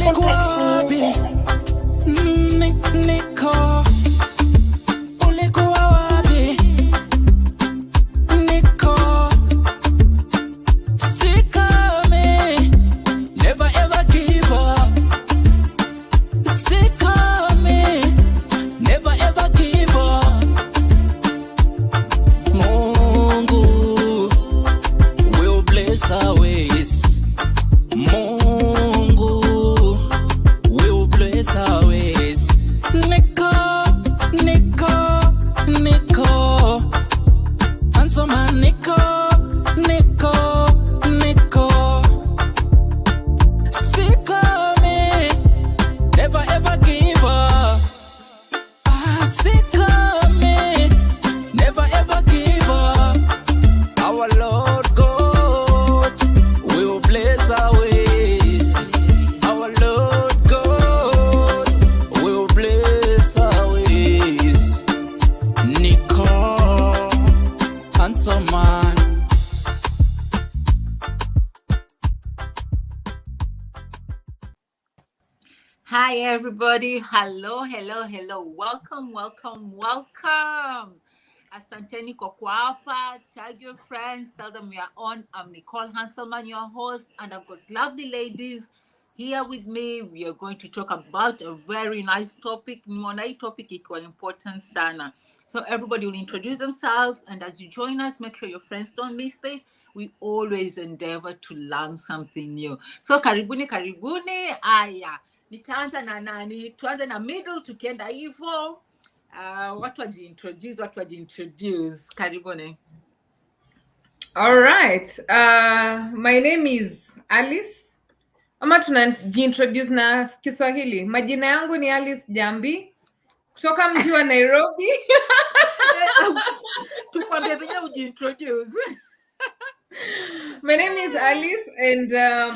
Simplex music. Nico. Hi everybody, hello. Welcome. Asanteni kwa hapa. Tag your friends, tell them we are on. I'm Nicole Hanselman, your host, and I've got lovely ladies here with me. We are going to talk about a very nice topic. Nimeona hii topic ikiwa important sana. So everybody will introduce themselves, and as you join us, make sure your friends don't miss it. We always endeavor to learn something new. So karibuni. Aya. Nitaanza na nani? Tuanze na middle tukienda hivyo. Watu wajiintroduce. Karibuni. All right. My name is Alice. Ama tunajiintroduce na Kiswahili. Majina yangu ni Alice Jambi kutoka mji wa Nairobi. Tukwambie vile ujiintroduce. My name is Alice, and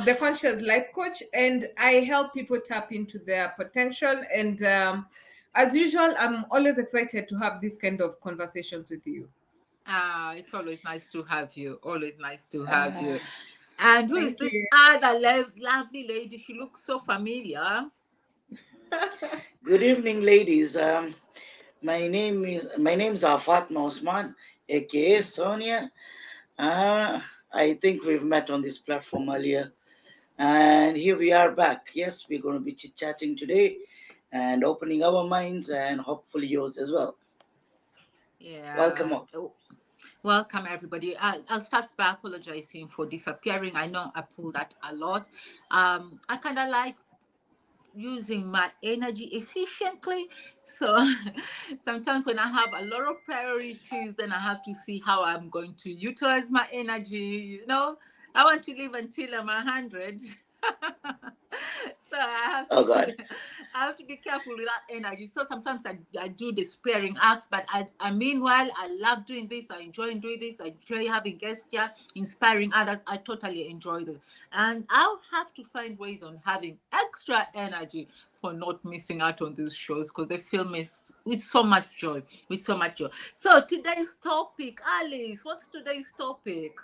the Conscious Life Coach, and I help people tap into their potential. And as usual, I'm always excited to have this kind of conversations with you. It's always nice to have you. And who is this other lovely lady? She looks so familiar. Good evening, ladies. My name is Fatma Osman, aka Sonia. I think we've met on this platform earlier, and here we are back. Yes, we're going to be chit-chatting today and opening our minds and hopefully yours as well. Yeah. Welcome all. Welcome everybody. I'll start by apologizing for disappearing. I know I pull that a lot. I kind of like using my energy efficiently, so sometimes when I have a lot of priorities, then I have to see how I'm going to utilize my energy. I want to live until I'm 100. So I have to be careful with that energy. So sometimes I do the sparing acts, but I meanwhile I love doing this. I enjoy doing this. I enjoy having guests here, inspiring others. I totally enjoy this, and I'll have to find ways on having extra energy for not missing out on these shows, because they fill me with so much joy. So today's topic, Alice, what's today's topic?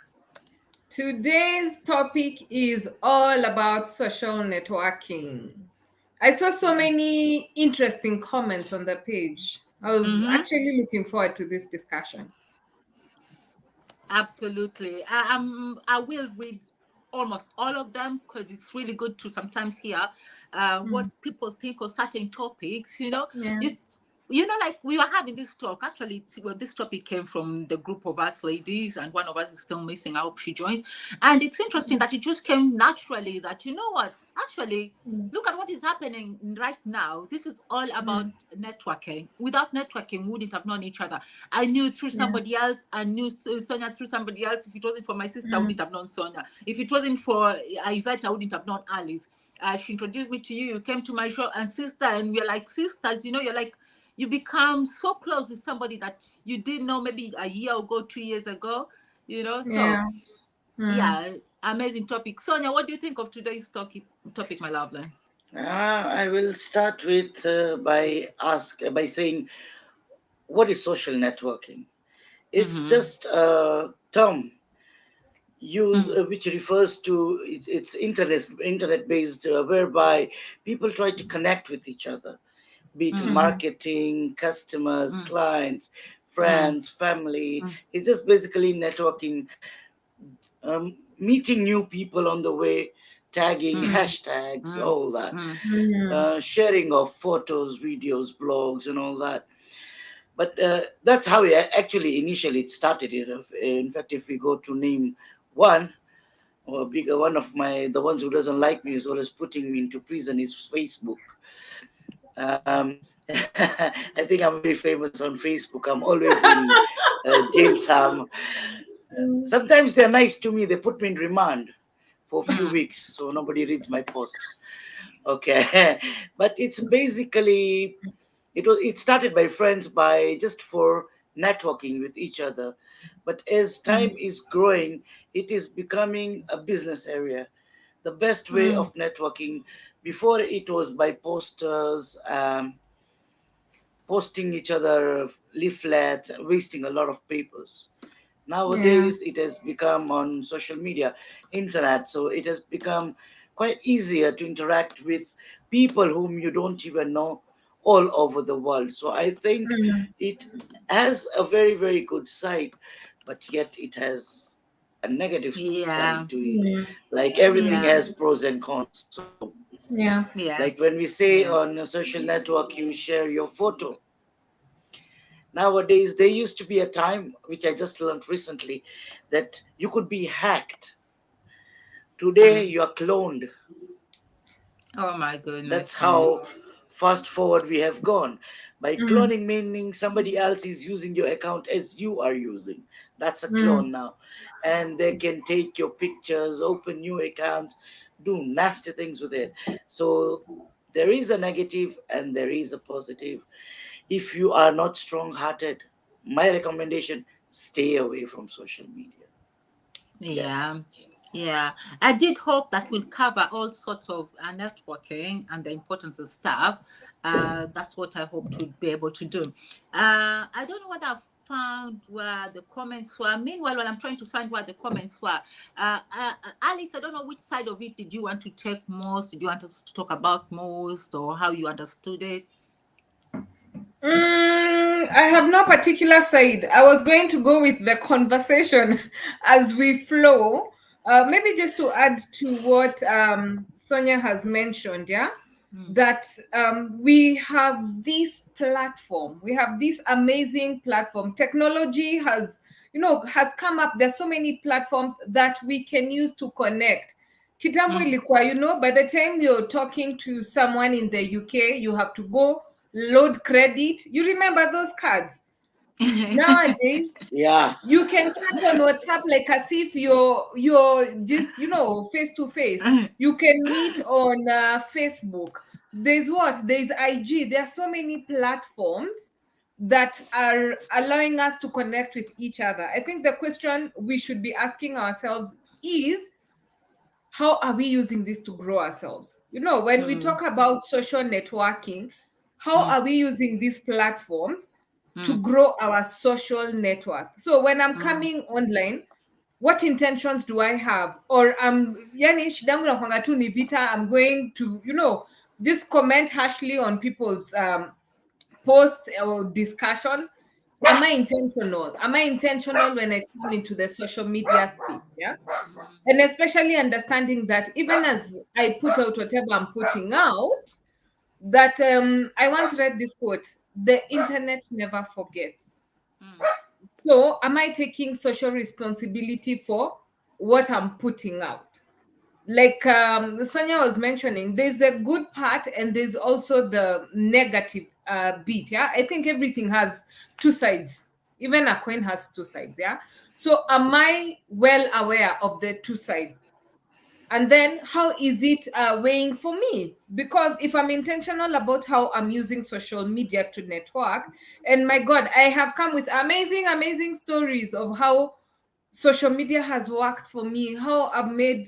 Today's topic is all about social networking. I saw so many interesting comments on the page. I was actually looking forward to this discussion. Absolutely. I will read almost all of them, because it's really good to sometimes hear what people think of certain topics. Like we were having this talk. Actually, this topic came from the group of us ladies, and one of us is still missing. I hope she joined. And it's interesting that it just came naturally that, you know what, actually, look at what is happening right now. This is all about networking. Without networking, we wouldn't have known each other. I knew through somebody else. I knew Sonia through somebody else. If it wasn't for my sister, I wouldn't have known Sonia. If it wasn't for Yvette, I wouldn't have known Alice. She introduced me to you. You came to my show, and sister, and we're like sisters. You're like, you become so close with somebody that you didn't know maybe a year ago, 2 years ago, amazing topic. Sonia, what do you think of today's topic, my lovely? I will start with by saying, what is social networking? It's just a term use which refers to it's internet based, whereby people try to connect with each other, be it marketing, customers, clients, friends, family. It's just basically networking, meeting new people on the way, tagging, hashtags, all that, sharing of photos, videos, blogs, and all that. But that's how actually initially it started. In fact, if we go to name one, or bigger one of my the ones who doesn't like me is always putting me into prison is Facebook. I think I'm very famous on Facebook. I'm always in jail time. Sometimes they're nice to me. They put me in remand for a few weeks so nobody reads my posts. Okay, but it's basically it started by friends, by just for networking with each other. But as time is growing, it is becoming a business area. The best way of networking, before it was by posters, posting each other leaflets, wasting a lot of papers. Yeah. Nowadays, it has become on social media, internet, so it has become quite easier to interact with people whom you don't even know all over the world. So I think it has a very, very good side, but yet it has a negative Yeah. side to it. Like everything Yeah. has pros and cons. So, Yeah. Yeah. like when we say Yeah. on a social network, you share your photo. Nowadays, there used to be a time, which I just learned recently, that you could be hacked. Today, you are cloned. Oh my That's goodness me. how fast forward we have gone. By cloning, meaning somebody else is using your account as you are using. That's a clone now. And they can take your pictures, open new accounts, do nasty things with it. So there is a negative and there is a positive. If you are not strong hearted, my recommendation, stay away from social media. Yeah. Yeah. Yeah. I did hope that we'll cover all sorts of networking and the importance of stuff. That's what I hope to be able to do. I don't know what I've found where the comments were. Meanwhile, while I'm trying to find where the comments were, Alice, I don't know which side of it did you want to take most? Did you want us to talk about most, or how you understood it? I have no particular side. I was going to go with the conversation as we flow. Maybe just to add to what Sonia has mentioned, yeah, that we have this platform. We have this amazing platform. Technology has, has come up. There's so many platforms that we can use to connect. Kitambo ilikuwa, by the time you're talking to someone in the UK, you have to go load credit. You remember those cards? Nowadays, Yeah. you can chat on WhatsApp like as if you're just face to face. You can meet on Facebook. There's IG. There are so many platforms that are allowing us to connect with each other. I think the question we should be asking ourselves is, how are we using this to grow ourselves? When we talk about social networking, how are we using these platforms to grow our social network? So when I'm coming online, what intentions do I have? Or yani shidangu na kwanga tu ni vita, I'm going to just comment harshly on people's posts or discussions. Am I intentional when I come into the social media space? Yeah. And especially understanding that even as I put out whatever I'm putting out, that I once read this quote: the internet never forgets. So am I taking social responsibility for what I'm putting out? Like Sonia was mentioning, there's the good part and there's also the negative bit. Yeah, I think everything has two sides. Even a coin has two sides. Yeah. So am I well aware of the two sides? And then how is it weighing for me? Because if I'm intentional about how I'm using social media to network, and my God, I have come with amazing, amazing stories of how social media has worked for me, how I've made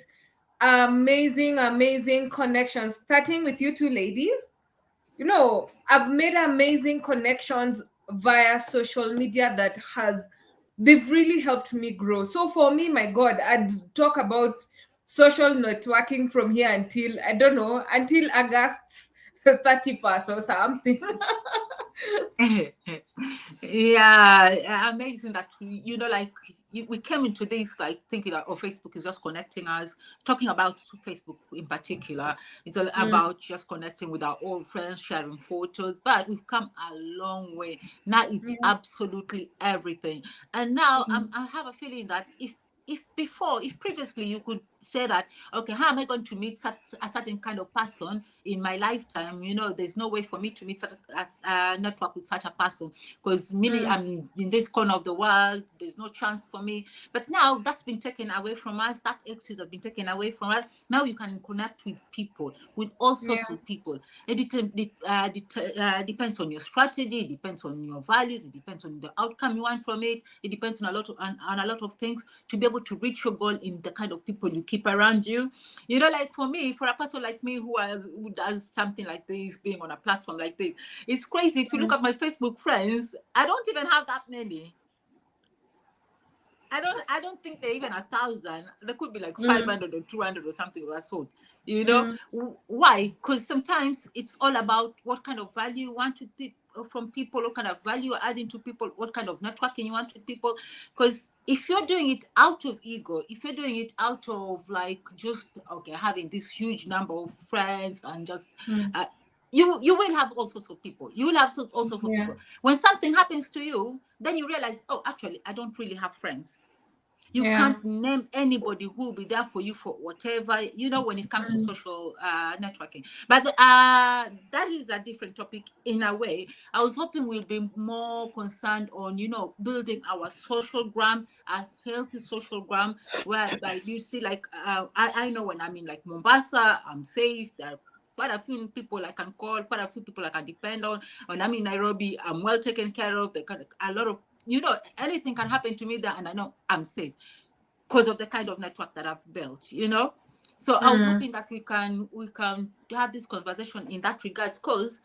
amazing, amazing connections, starting with you two ladies. I've made amazing connections via social media that has they've really helped me grow. So for me, my God, I'd talk about social networking from here until, I don't know, until August 31st or something. Yeah, amazing that like we came into this like thinking that Facebook is just connecting us. Talking about Facebook in particular, it's all Mm, about just connecting with our old friends, sharing photos. But we've come a long way. Now it's yeah. absolutely everything. And now Mm, I have a feeling that if previously you could say that, okay, how am I going to meet such a certain kind of person in my lifetime? There's no way for me to meet such a network with such a person, because maybe mm, I'm in this corner of the world, there's no chance for me. But now that's been taken away from us, that excuse has been taken away from us. Now you can connect with people, with all sorts yeah. of people. Depends on your strategy, it depends on your values, it depends on the outcome you want from it, it depends on a lot of things to be able to reach your goal in the kind of people you keep around you. Like for me, for a person like me who does something like this, being on a platform like this, it's crazy. If you look Mm, at my Facebook friends, I don't even have that many. I don't think they're even 1,000. There could be like mm, 500 or 200 or something of that sort. mm, Why? Because sometimes it's all about what kind of value you want from people, what kind of value you're adding to people, what kind of networking you want with people. Because if you're doing it out of ego, if you're doing it out of like just okay having this huge number of friends and just mm, uh, you will have all sorts of people. You will have all sorts of yeah. people. When something happens to you, then you realize, oh, actually, I don't really have friends. You Yeah. can't name anybody who will be there for you for whatever, when it comes to Mm, social networking. But that is a different topic in a way. I was hoping we'll be more concerned on, building our social gram, a healthy social gram, whereby you see, like, I know when I'm in like Mombasa, I'm safe. There are quite a few people I can call, quite a few people I can depend on. When I'm in Nairobi, I'm well taken care of. A lot of, anything can happen to me there, and I know I'm safe because of the kind of network that I've built. So I was mm, hoping that we can have this conversation in that regards, because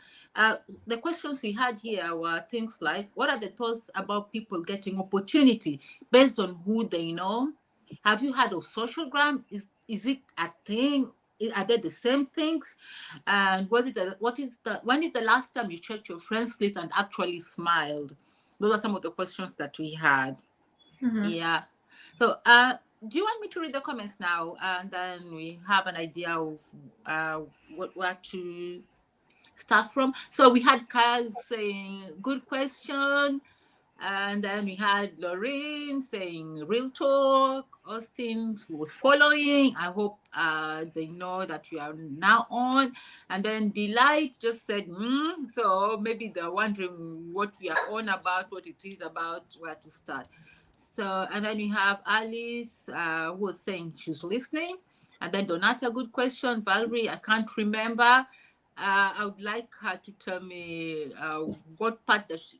the questions we had here were things like, what are the thoughts about people getting opportunity based on who they know? Have you heard of socialgram? Is it a thing? Are they the same things? And when is the last time you checked your friends list and actually smiled? Those are some of the questions that we had. mhm. Yeah. So, do you want me to read the comments now, and then we have an idea of where to start from? So we had Kaz saying good question, and then we had Lorraine saying real talk. Austin was following. I hope they know that we are now on. And then Delight just said, so maybe they're wondering what we are on about, what it is about, where to start. So, and then we have Alice who was saying she's listening. And then Donata, good question. Valerie, I can't remember. I would like her to tell me what part does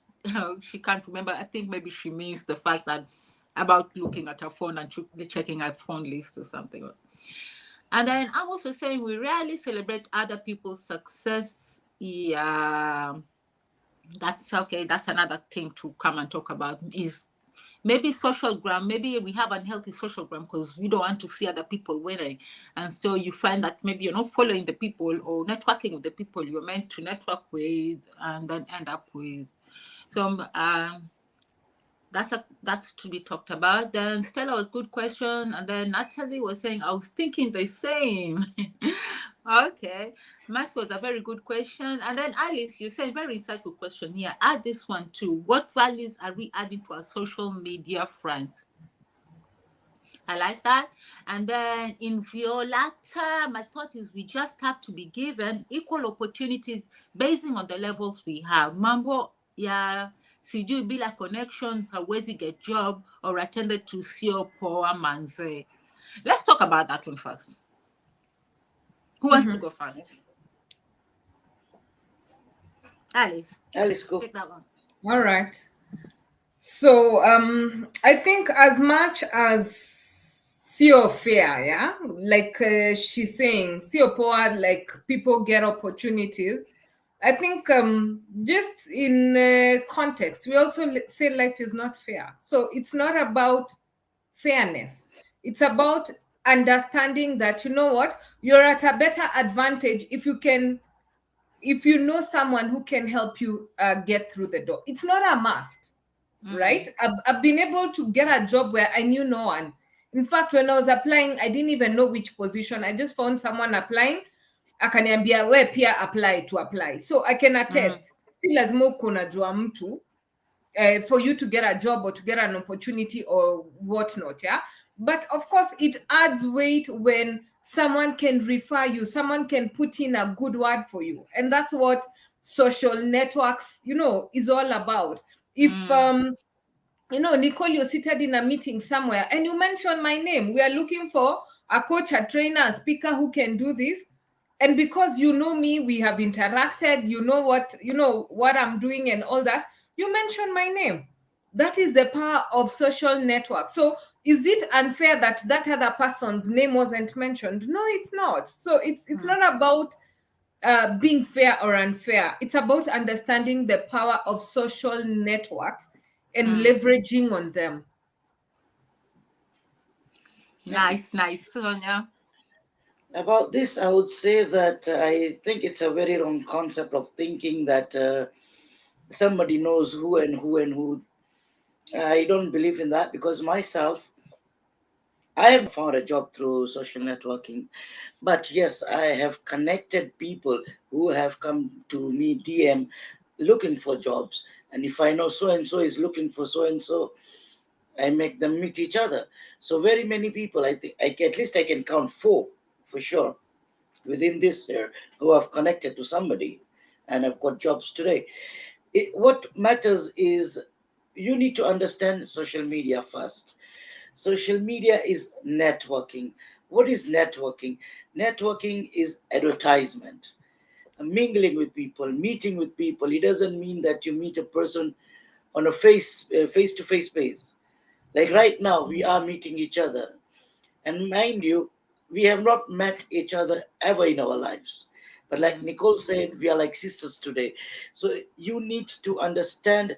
she can't remember. I think maybe she means the fact that about looking at her phone and checking her phone list or something. And then I'm also saying we rarely celebrate other people's success. Yeah, that's okay. That's another thing to come and talk about. Is maybe social gram, maybe we have unhealthy social gram because we don't want to see other people winning, and so you find that maybe you're not following the people or networking with the people you're meant to network with, and then end up with. So that's to be talked about. Then Stella was good question, and then Natalie was saying I was thinking the same. Okay, Max was a very good question, and then Alice, you said very insightful question here. Add this one too. What values are we adding to our social media friends? I like that. And then in Violata, my thought is we just have to be given equal opportunities based on the levels we have. Mambo ya sijui bila connection hawezi get job or attended to sio poa manze. Let's talk about that one first. Who wants to Mhm. go first? Alice, Alice, go. take that one. All right. So I think as much as CEO fair, yeah, like she's saying, CEO power, like people get opportunities. I think just in context, we also say life is not fair. So it's not about fairness. It's about understanding that, you know what, you're at a better advantage if you can, if you know someone who can help you get through the door. It's not a must, right? I've been able to get a job where I knew no one. In fact, when I was applying, I didn't even know which position. I just found someone applying, akaniambia we pia apply to apply. So I can attest, still lazima uko unajua mtu for you to get a job or to get an opportunity or whatnot, yeah. But of course, it adds weight when someone can refer you, someone can put in a good word for you, and that's what social networks, you know, is all about. If you know, Nicole, you're seated in a meeting somewhere and you mention my name, we are looking for a coach, a trainer, a speaker who can do this. And because you know me, we have interacted, you know what I'm doing and all that, you mention my name. That is the power of social network. So is it unfair that that other person's name wasn't mentioned? No, it's not. So it's not about being fair or unfair. It's about understanding the power of social networks and leveraging on them. Nice, nice, Sonia. About this, I would say that I think it's a very wrong concept of thinking that somebody knows who and who and who. I don't believe in that, because myself, I have found a job through social networking. But yes, I have connected people who have come to me DM looking for jobs. And if I know so and so is looking for so and so, I make them meet each other. So very many people, I think at least I can count four for sure within this year who have connected to somebody and have got jobs today. What matters is you need to understand social media first. Social media is networking. What is networking? Networking is advertisement, mingling with people, meeting with people. It doesn't mean that you meet a person on a face to face base. Like right now, we are meeting each other. And mind you, we have not met each other ever in our lives. But like Nicole said, we are like sisters today. So you need to understand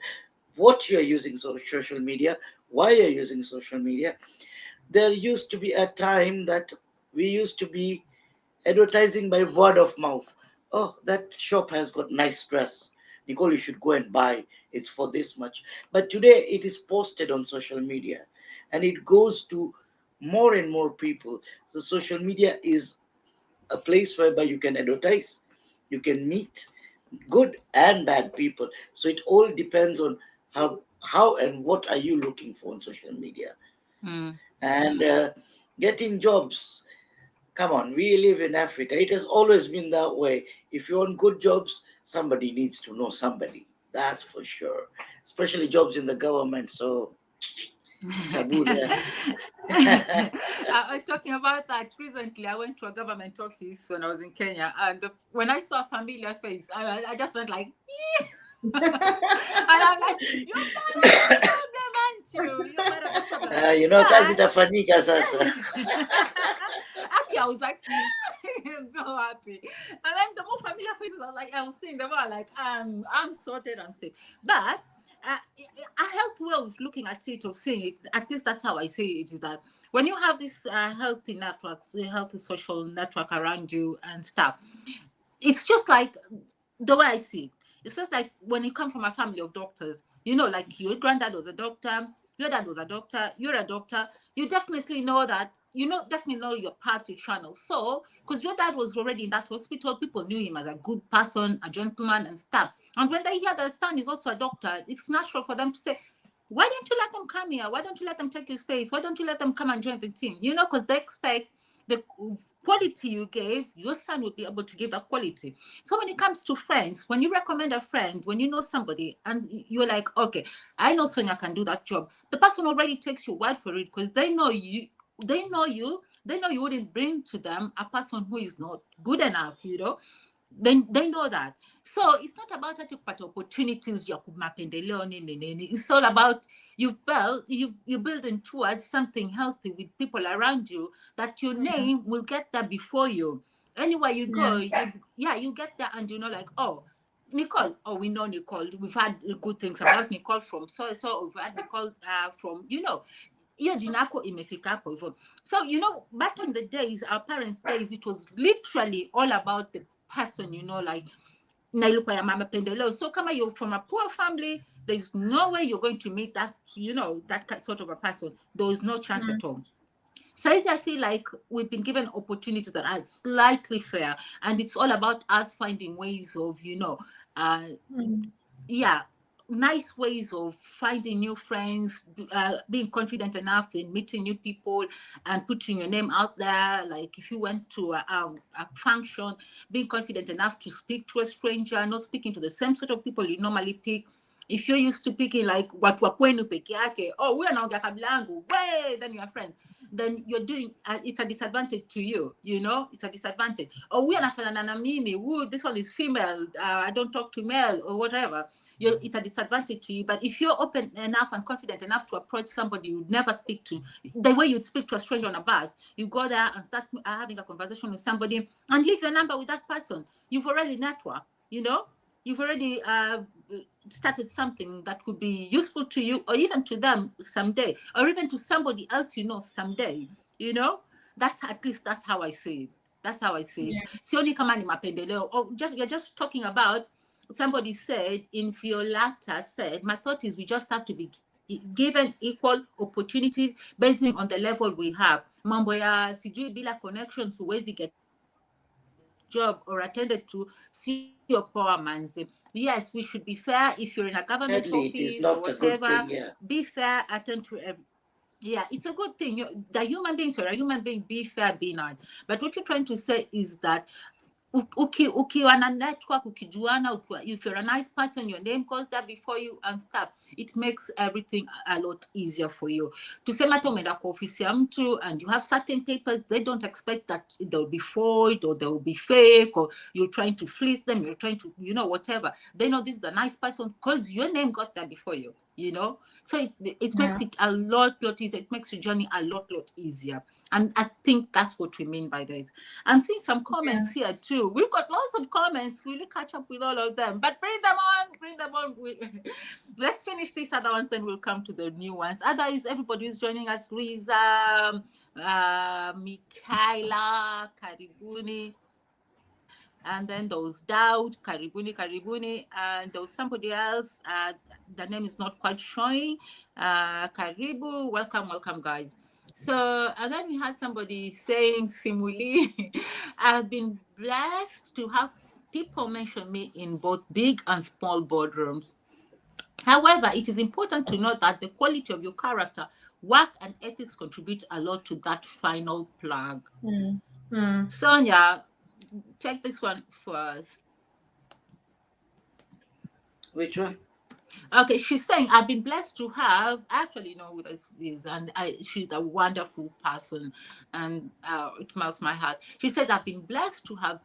what you're using social media, why you're using social media. There used to be a time that we used to be advertising by word of mouth. Oh, that shop has got nice dress. Nicole, you should go and buy. It's for this much. But today it is posted on social media and it goes to more and more people. So social media is a place whereby you can advertise, you can meet good and bad people. So it all depends on how and what are you looking for on social media. And getting jobs. Come on, we live in Africa. It has always been that way. If you want good jobs, somebody needs to know somebody. That's for sure. Especially jobs in the government. So, taboo there. Talking about that, recently I went to a government office when I was in Kenya, and when I saw a familiar face, I just went like, and I'm like, you're part of the problem, aren't you? You're part of the problem. Kazi itafanyika sasa. Actually, I was like, I'm so happy. And then the more familiar faces, I was seeing them all like, I'm sorted, I'm safe. But I helped well with looking at it, of seeing it. At least that's how I see it. Is that when you have this healthy networks, healthy social network around you and stuff, it's just like the way I see it. It's just like when you come from a family of doctors, like your granddad was a doctor, your dad was a doctor, you're a doctor, you definitely know that, definitely know your path, your channel. So, because your dad was already in that hospital, people knew him as a good person, a gentleman, and stuff. And when they hear that son is also a doctor, it's natural for them to say, why don't you let them come here? Why don't you let them take your space? Why don't you let them come and join the team? Because they expect the quality you gave, your son will be able to give that quality. So when it comes to friends, when you recommend a friend, when you know somebody and you're like, okay, I know Sonia can do that job, the person already takes your word for it because they know you. They know you wouldn't bring to them a person who is not good enough. They know that. So it's not about ati kupata opportunities ya mapendeleo nini nini. It's all about you building towards something healthy with people around you, that your name will get there before you. Anywhere you go, you get there and like, oh, Nicole. Oh, we know Nicole. We've had good things about Nicole from so we've had Nicole from hiyo jina yako imefika hapo hivyo. So back in the days, our parents' days, it was literally all about the person, like na ilikuwa ya mama pendeleo. So kama you're from a poor family, there's no way you're going to meet that, that sort of a person. There is no chance at all. So I feel like we've been given opportunities that are slightly fair, and it's all about us finding ways of, uh, yeah, nice ways of finding new friends, being confident enough in meeting new people and putting your name out there. Like if you went to a function, being confident enough to speak to a stranger, not speaking to the same sort of people you normally pick. If you're used to picking like watu wa kwenu peke yake, oh, huyu anaongea kabila yangu, way, then you're friends. Then you're doing, it's a disadvantage to you, it's a disadvantage. Oh, huyu anafanana na mimi, this one is female, I don't talk to male or whatever. It's a disadvantage to you. But if you're open enough and confident enough to approach somebody you'd never speak to, the way you'd speak to a stranger on a bus, you go there and start having a conversation with somebody and leave your number with that person. You've already networked, you've already started something that could be useful to you or even to them someday, or even to somebody else someday. That's, at least that's how I see it. That's how I see it. Sioni kama ni mapendeleo. You're just talking about, somebody said in Violata said, my thought is we just have to be given equal opportunities based on the level we have. Mambo ya sijui bila connections huwezi get job or attended to, sio poa manzi. Yes, we should be fair. If you're in a government Sadly, it is office or not a good whatever, thing. Yeah. be fair, attend to yeah, it's a good thing. The human beings are a human being, be fair, be nice. But what you're trying to say is that ukiwa na network, ukijuana, if you're a nice person, your name goes there before you and stuff, it makes everything a lot easier for you. Tuseme hata umeenda kwa ofisi ya mtu and you have certain papers, they don't expect that they'll be void or they'll be fake, or you're trying to fleece them, you're trying to, whatever. They know this is a nice person because your name got there before you, So it makes it a lot easier. It makes your journey a lot easier. And I think that's what we mean by this. I'm seeing some comments here too. We've got lots of comments. We'll catch up with all of them. But bring them on. Let's finish these other ones, then we'll come to the new ones. Otherwise, everybody who's joining us, Luisa, Mikaela, Karibuni. And then there was Daud, Karibuni, and there was somebody else. The name is not quite showing. Karibu, welcome, guys. So, and then we had somebody saying, Simuli, I've been blessed to have people mention me in both big and small boardrooms. However, it is important to note that the quality of your character, work, and ethics contribute a lot to that final plug. Sonia, take this one first. Which one? Okay, she's saying, I've been blessed to have, actually know who this is, and she's a wonderful person, and it melts my heart. She said, I've been blessed to have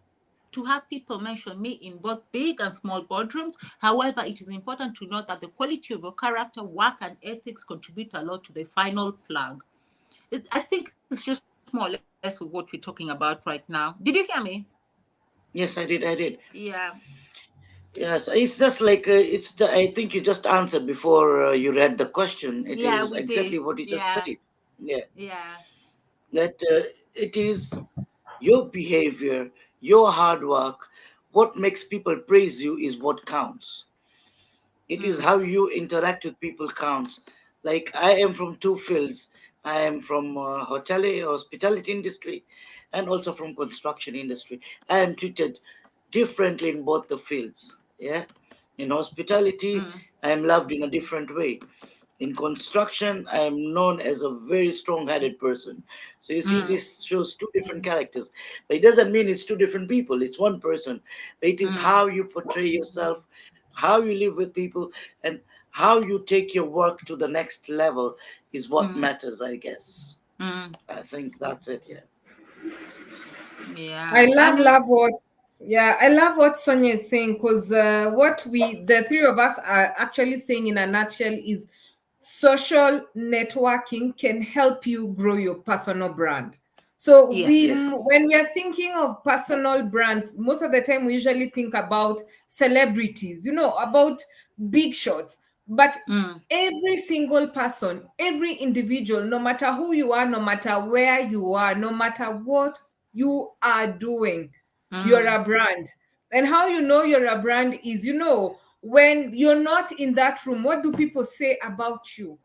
people mention me in both big and small boardrooms. However, it is important to note that the quality of your character, work, and ethics contribute a lot to the final plug. I think it's just more or less what we're talking about right now. Did you hear me? Yes, I did. Yeah. Yes, it's just like I think you just answered before you read the question. It is We exactly did. what you just Yeah. said. Yeah. Yeah. That it is your behavior, your hard work, what makes people praise you is what counts. It is how you interact with people counts. Like I am from two fields. I am from hospitality industry, and also from construction industry. I am treated differently in both the fields. Yeah, in hospitality, I am loved in a different way. In construction, I am known as a very strong-headed person. So you see, this shows two different characters, but it doesn't mean it's two different people. It's one person. But it is how you portray yourself, how you live with people, and how you take your work to the next level is what matters, I guess. I think that's it. Yeah. Yeah. I love what Sonia is saying, because what the three of us are actually saying in a nutshell is social networking can help you grow your personal brand. So Yes. when we are thinking of personal brands, most of the time we usually think about celebrities, about big shots. But Mm, every single person, every individual, no matter who you are, no matter where you are, no matter what you are doing, you're mm. a brand. And how you know you're a brand is, when you're not in that room, what do people say about you?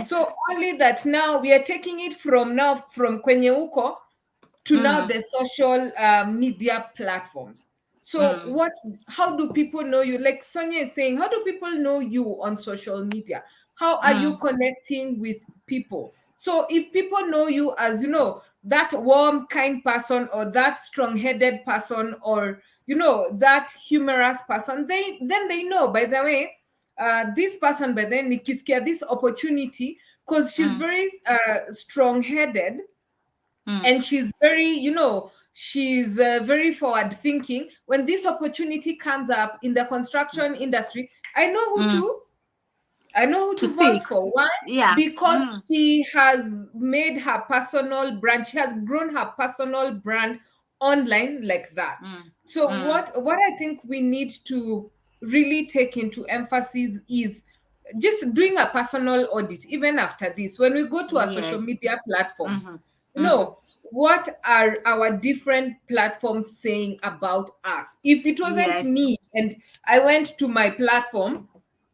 So Yes. only that now we are taking it from kwenye uko to now Mm, the social media platforms. So mm, how do people know you? Like Sonia is saying, how do people know you on social media? How are you mm, connecting with people? So if people know you as, that warm, kind person, or that strong-headed person, or, that humorous person, then they know, by the way, this person, by then, nikisikia this opportunity, because she's mm, very strong-headed, mm, and she's very, she's very forward thinking. When this opportunity comes up in the construction industry, I know who mm. to I know who To to vote seek. for. Why? Yeah. Because Mm, she has made her personal brand. She has grown her personal brand online like that. mm, So mm. what I think we need to really take into emphasis is just doing a personal audit. Even after this, when we go to our social Yes. media platforms, Mm-hmm. Mm-hmm. what are our different platforms saying about us? If it wasn't Yes. me and I went to my platform,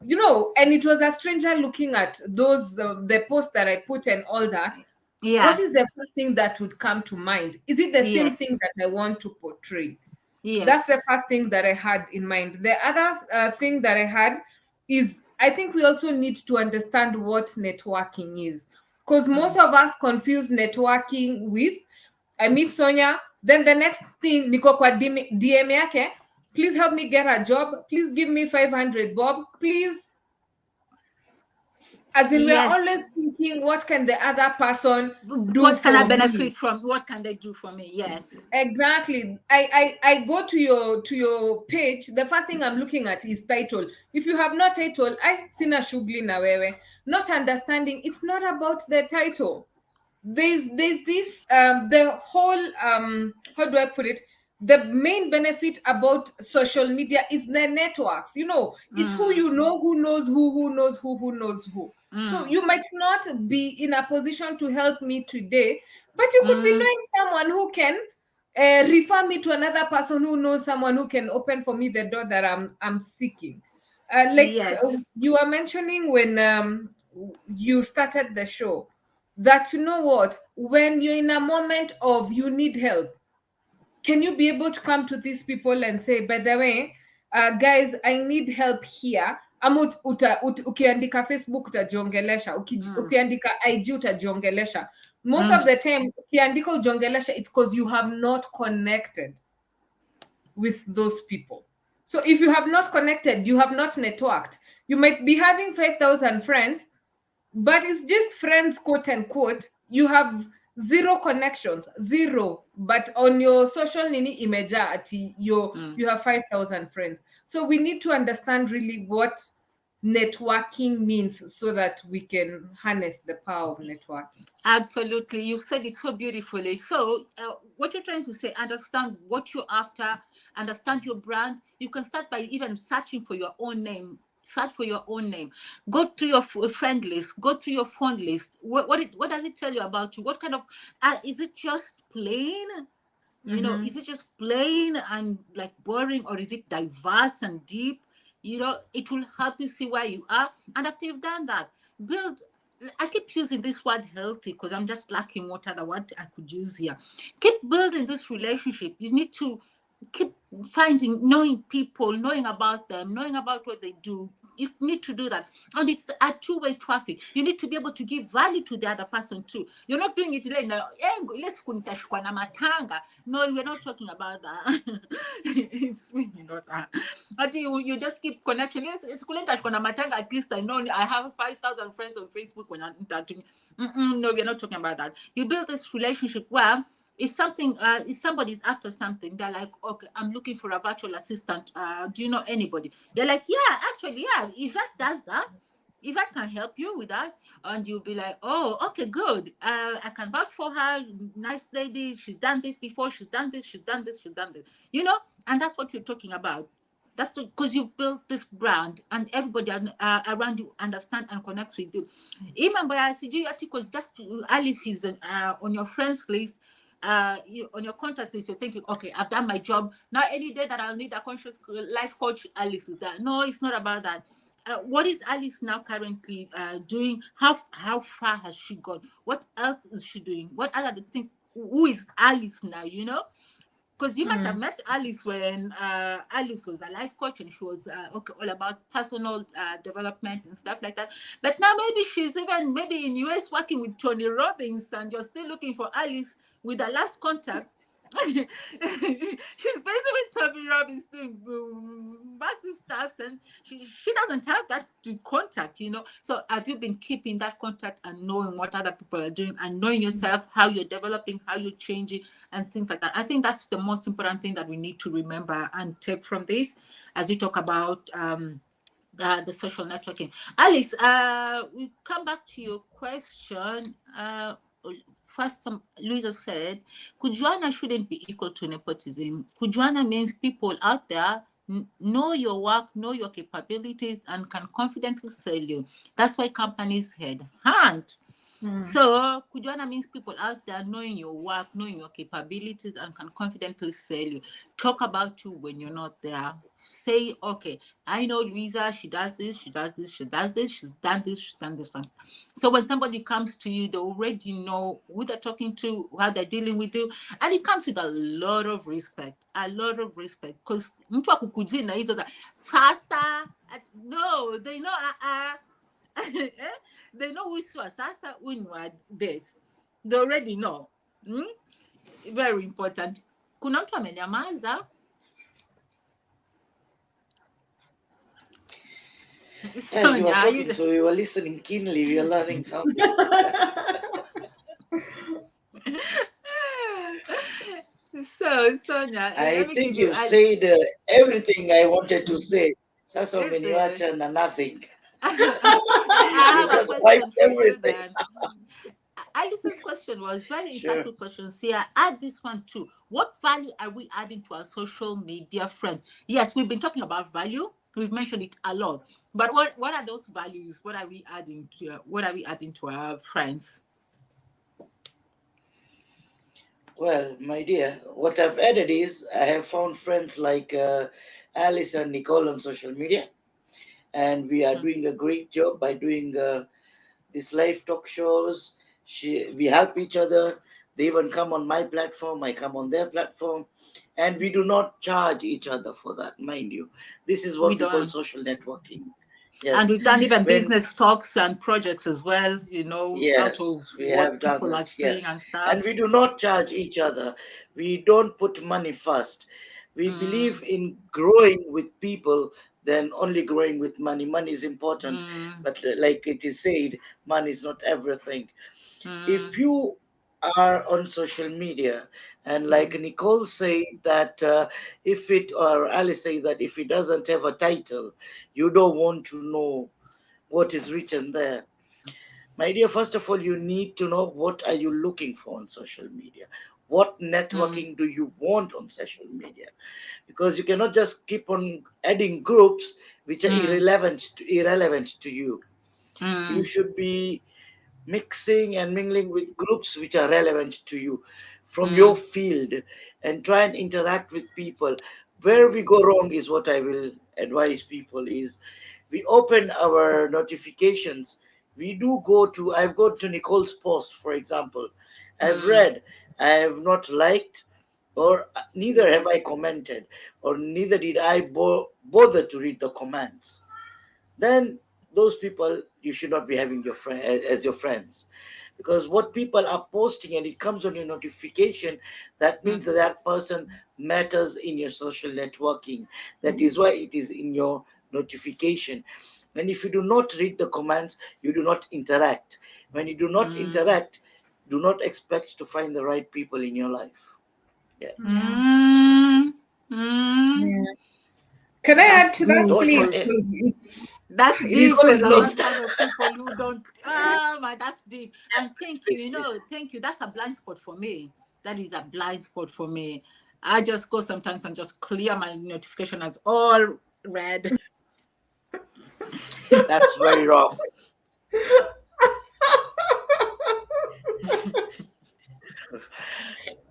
and it was a stranger looking at those the posts that I put and all that, what Yeah. is the first thing that would come to mind? Is it the same thing Yes. that I want to portray? That's Yes. the first thing that I had in mind. The other thing that I had is, I think we also need to understand what networking is, because most Mm. of us confuse networking with, I meet Sonia, then the next thing niko kwa DM yake, please help me get a job, please give me 500 bob, please. As in, we are Yes. always thinking, what can the other person do What can I for me? benefit from? What can they do for me? Yes. Exactly. I go to your page. The first thing I'm looking at is title. If you have no title, I sina shughuli na wewe. Not understanding. It's not about the title. There's this the whole how do I put it? The main benefit about social media is the networks. It's who Mm, you know, who knows who knows who knows who. So mm, you might not be in a position to help me today, but you could be mm. knowing someone who can refer me to another person who knows someone who can open for me the door that I'm seeking. Yes. You were mentioning when you started the show, that what, when you're in a moment of you need help, can you be able to come to these people and say, by the way, guys, I need help here. Ama ukiandika Facebook utajiongelesha, Mm, ukiandika IG utajiongelesha. Most of mm. the time ukiandika ujiongelesha, it's because you have not connected with those people. So if you have not connected, you have not networked. You might be having 5,000 friends, but it's just friends, quote unquote. You have zero connections, zero. But on your social nini imeja ati Mm. you have 5,000 friends. So we need to understand really what networking means so that we can harness the power of networking. Absolutely. You've said it so beautifully. So, what you're trying to say, understand what you're after, understand your brand. You can start by even searching for your own name. Search for your own name. Go through your friend list. Go through your phone list. What does it tell you about you? What kind of, is it just plain? Mm-hmm. Is it just plain and like boring, or is it diverse and deep? It will help you see where you are. And after you've done that, build. I keep using this word healthy because I'm just lacking what other word I could use here. Keep building this relationship. You need to keep knowing people, knowing about them, knowing about what they do. You need to do that. And it's a two-way traffic. You need to be able to give value to the other person too. You're not doing it like, let's kunitashikwa na matanga. No, we're not talking about that. It's really not that. But you just keep connection. Yes, it's kunitashikwa na matanga. At least I know I have 5,000 friends on Facebook when I'm interacting. No, we're not talking about that. You build this relationship where if somebody's after something, they're like, okay, I'm looking for a virtual assistant. Do you know anybody? You're like, yeah, actually, yeah. If that does that, if I can help you with that, and you'll be like, oh, okay, good. I can vouch for her. Nice lady. She's done this before. She's done this. She's done this. She's done this. You know, and that's what you're talking about. That's because you built this brand, and everybody around you understand and connects with you. Even by ICG articles, just Alice is on your friends list. On your contact list, you're thinking, okay, I've done my job. Now, any day that I'll need a conscious life coach, Alice is there. No, it's not about that. What is Alice now currently doing? How far has she gone? What else is she doing? What are the things? Who is Alice now? You know, because you might have met Alice when Alice was a life coach and she was okay, all about personal development and stuff like that. But now maybe she's even maybe in US working with Tony Robbins, and you're still looking for Alice with the last contact. She's busy with Tony Robbins doing massive stuff, and she doesn't have that to contact, you know. So have you been keeping that contact and knowing what other people are doing and knowing yourself, how you're developing, how you're changing, and things like that? I think that's the most important thing that we need to remember and take from this as we talk about the social networking. Alice, we come back to your question. First, Louisa said, Kujuana shouldn't be equal to nepotism. Kujuana means people out there know your work, know your capabilities, and can confidently sell you. That's why companies head hunt. So kujuana means people out there knowing your work, knowing your capabilities, and can confidently sell you. Talk about you when you're not there. Say, okay, I know Louisa, she does this, she does this, she does this, she's done this, she's done this one. So when somebody comes to you, they already know who they're talking to, how they're dealing with you, and it comes with a lot of respect. A lot of respect. Because mtu akukujina hizo za sasa, no, they know they know which was sasa, when you are this. They already know. Very important. Kuna mtu amenyamaza. Yeah, you were Sonia, talking, so we were listening keenly. We are learning something. So Sonia, I let me give think you. you've said everything I wanted to say. Sasa Is it? umeniwacha na nothing. I You have a just wiped question for you everything. then. Alice's question was very Sure. insightful question. See, I add this one too. What value are we adding to our social media friends? Yes, we've been talking about value. We've mentioned it a lot. But what are those values? What are we adding to our friends? Well, my dear, what I've added is I have found friends like Alice and Nicole on social media, and we are doing a great job by doing these live talk shows. We help each other. They even come on my platform, I come on their platform, and we do not charge each other for that, mind you. This is We what we call don't. social networking. And Yes. we've done even When business talks and projects as well, you know, out of Yes, we what have done people are this. saying Yes. and stuff. And we do not charge each other. We don't put money first. We believe Mm, in growing with people than only growing with money. Money is important, mm, but like it is said, money is not everything. If mm, you are on social media, and like mm, Nicole said that if it, or Alice said that if it doesn't have a title, you don't want to know what is written there. My dear, first of all, you need to know what are you looking for on social media. What mm, networking do you want on social media? Because you cannot just keep on adding groups which are mm, irrelevant to you. You mm, should be mixing and mingling with groups which are relevant to you from your mm, field, and try and interact with people. Where we go wrong is what I will advise people is we open our notifications. We do go to, I've gone to Nicole's post, for example. I've mm, read, I have not liked, or neither have I commented, or neither did I bother to read the comments. Then those people you should not be having your friend as your friends, because what people are posting and it comes on your notification, that means that mm, that person matters in your social networking. That is why it is in your notification. And if you do not read the comments, you do not interact. When you do not mm, interact, do not expect to find the right people in your life. Yeah. Yeah. mm, mm. Yeah. Can I add That's to that, good. What you please? Because That's It deep. is so There's a deep. lot of people who don't. Oh my, that's deep. And thank you. Please, please. Thank you. That's a blind spot for me. That is a blind spot for me. I just go sometimes and just clear my notification as all red. That's very wrong.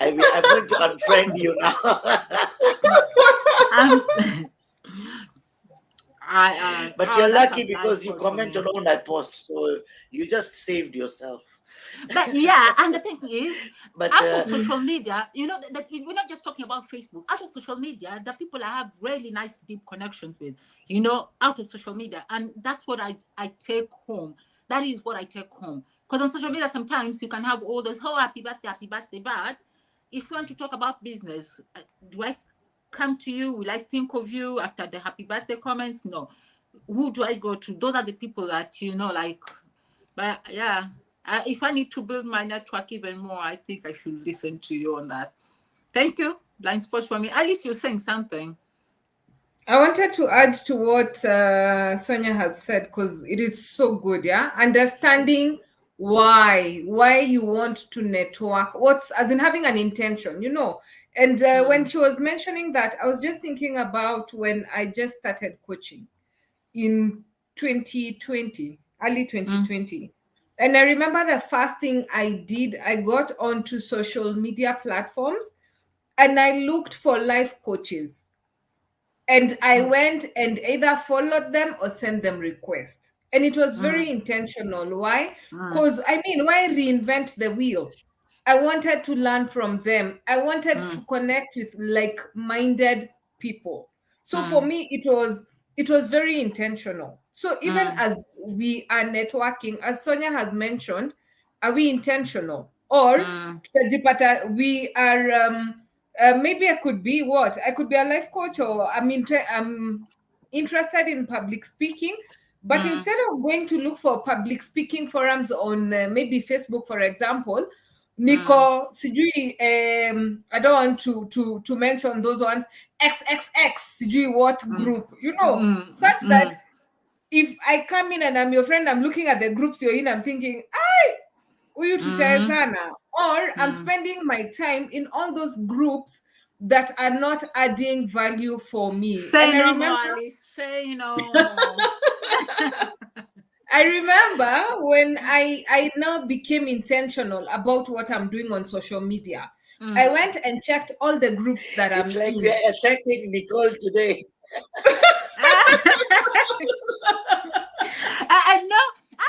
I'm going to unfriend you now. I'm. I. But Oh, you're that's a lucky blind because you spot for comment me. on all my posts, so you just saved yourself. But yeah, and the thing is, But out of Mm. social media, that we're not just talking about Facebook. Out of social media, the people I have really nice, deep connections with, out of social media, and that's what I take home. That is what I take home. Because on social media, sometimes you can have all those, oh, happy birthday, but if you want to talk about business, do I come to you? Will I think of you after the happy birthday comments? No. Who do I go to? Those are the people that like. But yeah, if I need to build my network even more, I think I should listen to you on that. Thank you. Blind spot for me. At least you're saying something. I wanted to add to what Sonia has said because it is so good. Yeah, understanding why you want to network. What's as in having an intention, And when Mm, she was mentioning that, I was just thinking about when I just started coaching in 2020, early mm, 2020. And I remember the first thing I did, I got onto social media platforms and I looked for life coaches. And I mm, went and either followed them or sent them requests. And it was mm, very intentional. Why? mm, Because why reinvent the wheel? I wanted to learn from them. I wanted to mm, connect with like-minded people. So for mm, me, it was very intentional. So even mm, as we are networking, as Sonia has mentioned, are we intentional? Or mm, tutajipata we are maybe I could be what? I could be a life coach, or I'm interested in public speaking. But mm, instead of going to look for public speaking forums on maybe Facebook, for example, mm, Nico, sijui, I don't want to mention those ones, XXX, sijui what mm, group, mm, such that mm, if I come in and I'm your friend, I'm looking at the groups you're in, I'm thinking, huyu mm, tutawezana, or I'm mm. spending my time in all those groups that are not adding value for me. Say And I no more, remember Alice. Say no more. I remember when I now became intentional about what I'm doing on social media. I Mm. went and checked all the groups that it's I'm like we in. are attacking Nicole today. I know.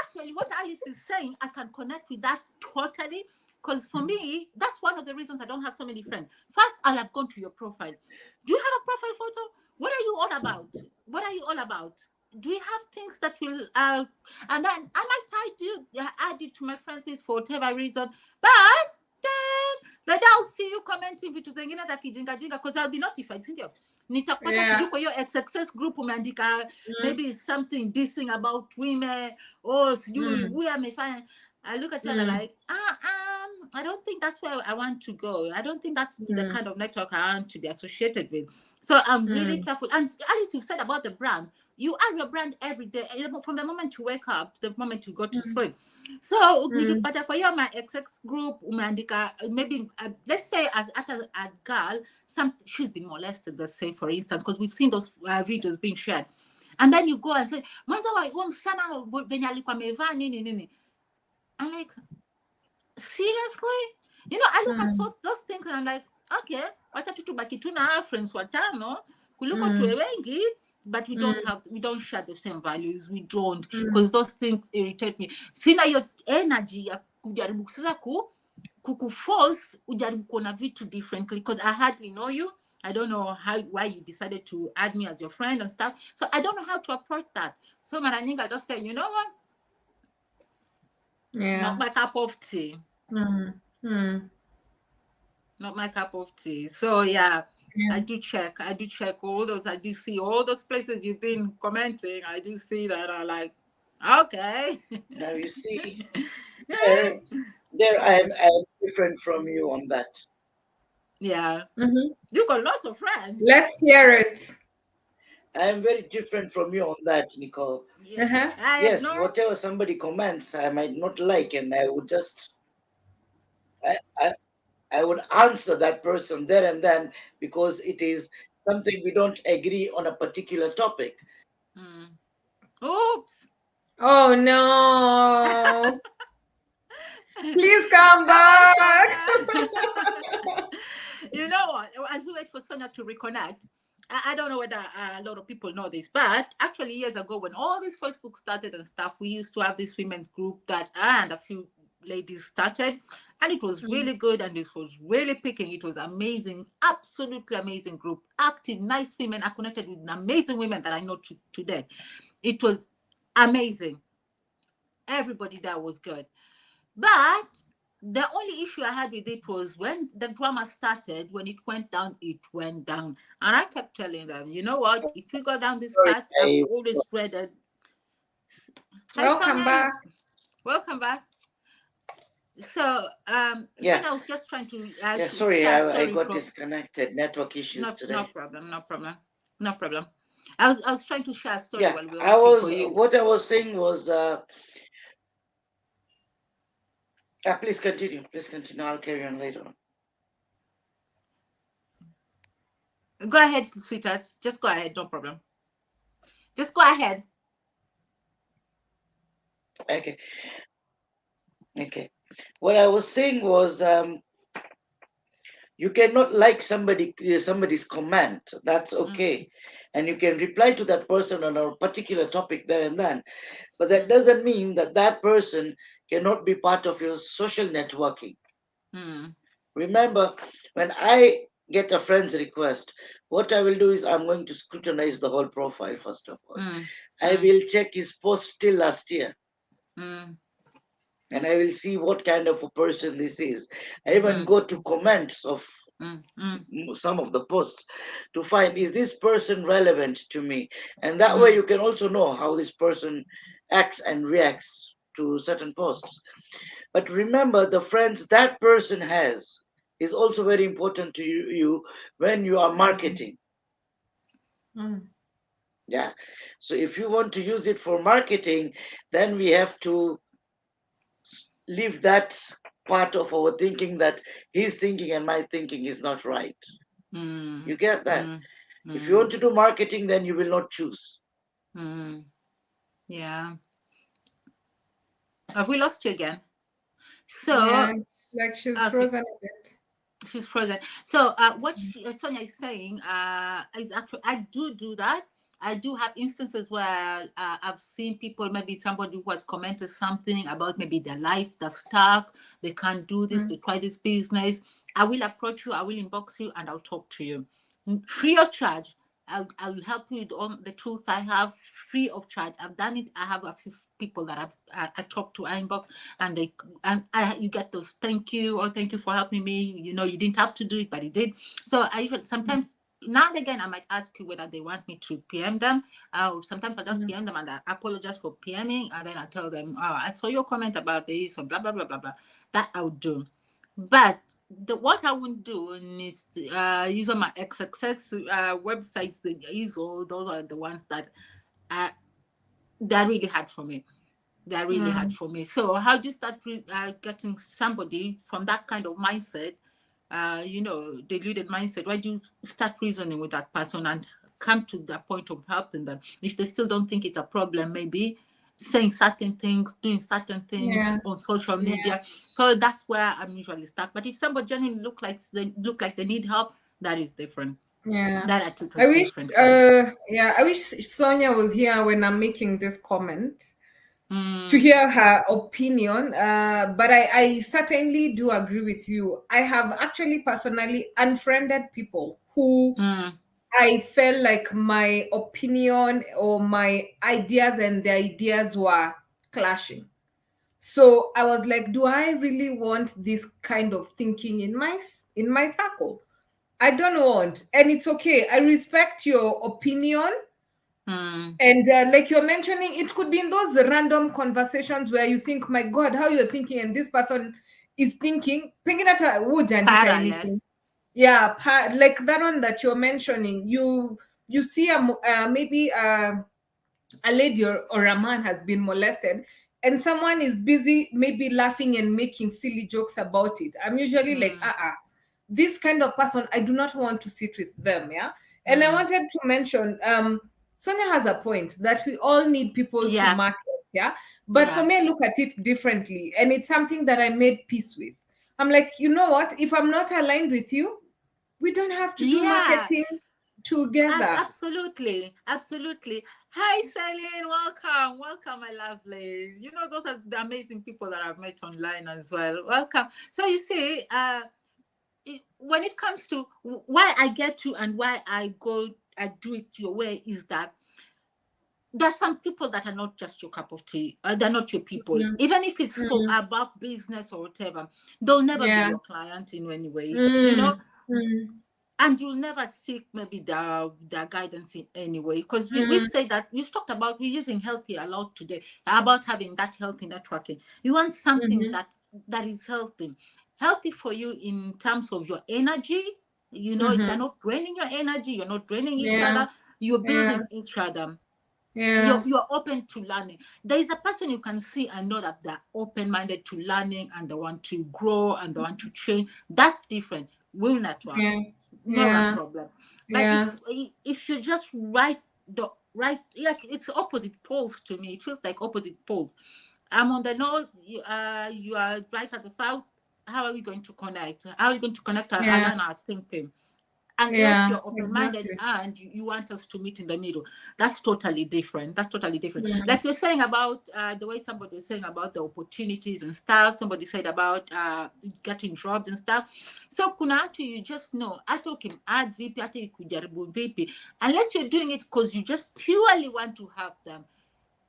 Actually, what Alice is saying, I can connect with that totally. Because for me, that's one of the reasons I don't have so many friends. First, I'll have gone to your profile. Do you have a profile photo? What are you all about? What are you all about? Do you have things that will and then I might add it to my friends list for whatever reason, but then I'll see you commenting vitu zingine za kijinga jinga because I'll be notified, sindio? Nitakupata Yeah. sijui kwa hiyo XXS group umeandika Mm, maybe something dissing about women or sijui mm, huyu amefanya. I look at it and I'm mm, like, I don't think that's where I want to go. I don't think that's the mm, kind of network I want to be associated with. So I'm really mm, careful. And Alice, you said about the brand, you are your brand every day, from the moment you wake up to the moment you go to mm, sleep. So mm, nikipata kwa hiyo my XX group umeandika maybe let's say as a girl, she's been molested, let's say for instance, because we've seen those videos being shared, and then you go and say mwanzo wa huyo msichana venye alikuwa amevaa nini nini. I'm like, seriously? I look at mm, those things and I'm like, okay, wacha tu tubaki tu na friends watano kuliko tuwe mm, wengi, but mm, we don't share the same values. We don't, mm, because those things irritate me. Sina hiyo energy ya kujaribu sasa kukuforce ujaribu kuona vitu differently because I hardly know you. I don't know why you decided to add me as your friend and stuff. So I don't know how to approach that. So mara nyingi I just say, you know what? Not yeah. my cup of tea. Mm, mm, Not my cup of tea. So yeah, yeah. I do check. I do check all those. I do see all those places you've been commenting. I do see that. I like, okay. Now you see, there, I'm different from you on that. Yeah, Mhm. you got lots of friends. Let's hear it. I am very different from you on that, Nicole. Yeah, Uh-huh. I Yes, ignore. whatever somebody comments, I might not like, and I would just, I, I, I would answer that person there and then because it is something we don't agree on a particular topic. Mm. Oops. Oh no. Please come Come on, back. Sonia. You know what? As we wait for Sonia to reconnect, I don't know whether a lot of people know this, but actually years ago when all this Facebook started and stuff, we used to have this women's group that and a few ladies started, and it was Mm. really good, and this was really picking. It was amazing, absolutely amazing group, active, nice women. I connected with amazing women that I know today. It was amazing. Everybody there was good. But the only issue I had with it was when the drama started, when it went down, it went down. And I kept telling them, you know what? If we go down this Sorry, path, I've I, always read it. Hi, Welcome Sonia. back. Welcome back. So, yeah, Sonia, I was just trying to yeah, sorry, share a I story got from. disconnected. Network issues No today. problem, no problem, no problem. I was trying to share a story Yeah, while we were waiting for you. what I was saying was, please continue. Please continue. I'll carry on later on. Go ahead, sweetheart. Just go ahead, no problem. Just go ahead. Okay, okay. What I was saying was, you cannot like somebody's comment. That's Mm, okay, and you can reply to that person on a particular topic there and then. But that mm, doesn't mean that that person cannot be part of your social networking. mm, Remember, when I get a friend's request, what I will do is I'm going to scrutinize the whole profile first of all. mm, I mm, will check his post till last year, mm, and I will see what kind of a person this is. I even mm, go to comments of mm, mm, some of the posts to find, is this person relevant to me, and that way mm, you can also know how this person acts and reacts to certain posts. But remember, the friends that person has is also very important to you when you are marketing. Mm. Yeah, so if you want to use it for marketing, then we have to leave that part of our thinking that his thinking and my thinking is not right. mm, You get that? mm, If you want mm, to do marketing, then you will not choose. mm. Yeah. Have we lost you again? So, Yeah, it's like she's okay, frozen a bit. she's frozen. So, what Sonia is saying is actually, I do that. I do have instances where I've seen people, maybe somebody who has commented something about maybe their life, they're stuck, they can't do this, Mm. they try this business. I will approach you, I will inbox you, and I'll talk to you. Free of charge. I'll help you with all the tools I have, free of charge. I've done it. I have a few people that I talked to, I inbox, and you get those thank you, or thank you for helping me. You didn't have to do it, but you did. So I even sometimes now and again I might ask you whether they want me to PM them. Sometimes I just Mm. PM them and I apologize for PMing, and then I tell them, oh, I saw your comment about this, or blah blah blah blah blah. That I would do. But what I wouldn't do is use on my XXX websites. Those are the ones that uh, they're really hard for me. They're really hard Mm. for me. So how do you start getting somebody from that kind of mindset, deluded mindset? Why do you start reasoning with that person and come to the point of helping them? If they still don't think it's a problem, maybe saying certain things, doing certain Yeah, things on social yeah, media. So that's where I'm usually stuck. But if somebody genuinely look like they need help, that is different. yeah. That I treat I wish, differently. yeah, I wish Sonia was here when I'm making this comment to Mm, hear her opinion. But I certainly do agree with you. I have actually personally unfriended people who mm, I felt like my opinion or my ideas and their ideas were clashing. So I was like, do I really want this kind of thinking in my circle? I don't want, and it's okay. I respect your opinion, mm. and like you're mentioning, it could be in those random conversations where you think, my God, how you're thinking, and this person is thinking. Pengine hata hujaandika Parallel. anything. Yeah, like that one that you're mentioning, you you see maybe a lady or a man has been molested, and someone is busy maybe laughing and making silly jokes about it, I'm usually like, this kind of person, I do not want to sit with them. Yeah. And I wanted to mention, Sonia has a point that we all need people to Yeah. market. Yeah. But for Yeah. me, I look at it differently, and it's something that I made peace with. I'm like, you know what? If I'm not aligned with you, we don't have to do Yeah. marketing together. Absolutely. Absolutely. Hi, Celine. Welcome. Welcome, my lovely. You know, those are the amazing people that I've met online as well. Welcome. So you see, when it comes to why I get to and why I do it your way, is that there's some people that are not just your cup of tea. They're not your people. Mm, Even if it's mm, about business or whatever, they'll never be yeah. your client in any way, Mm, mm, and you'll never seek maybe their guidance in any way. Because we've mm, said that, we've talked about, we're using healthy a lot today, about having that healthy networking. You want something mhm, that is healthy for you in terms of your energy. They're mhm. not draining your energy, you're not draining each Yeah. other, you're Yeah. building each other. you're, Yeah. you're open to learning. There is a person you can see and know that they're open-minded to learning, and they want to grow and they want to change. That's different. Will network, Yeah. not a Yeah. problem. But Yeah. if you just right, like, it's opposite poles to me. It feels like opposite poles. I'm on the north, you are right at the south. How are we going to connect? How are we going to connect our Yeah. align our thinking? Unless Yeah. you're open-minded Exactly. and you want us to meet in the middle. That's totally different. That's totally different. Yeah. Like we're saying about the way somebody was saying about the opportunities and stuff. Somebody said about getting jobs and stuff. So kuna watu, you just know hata ukimad vipi, hata ikujaribu vipi, unless you're doing it because you just purely want to help them,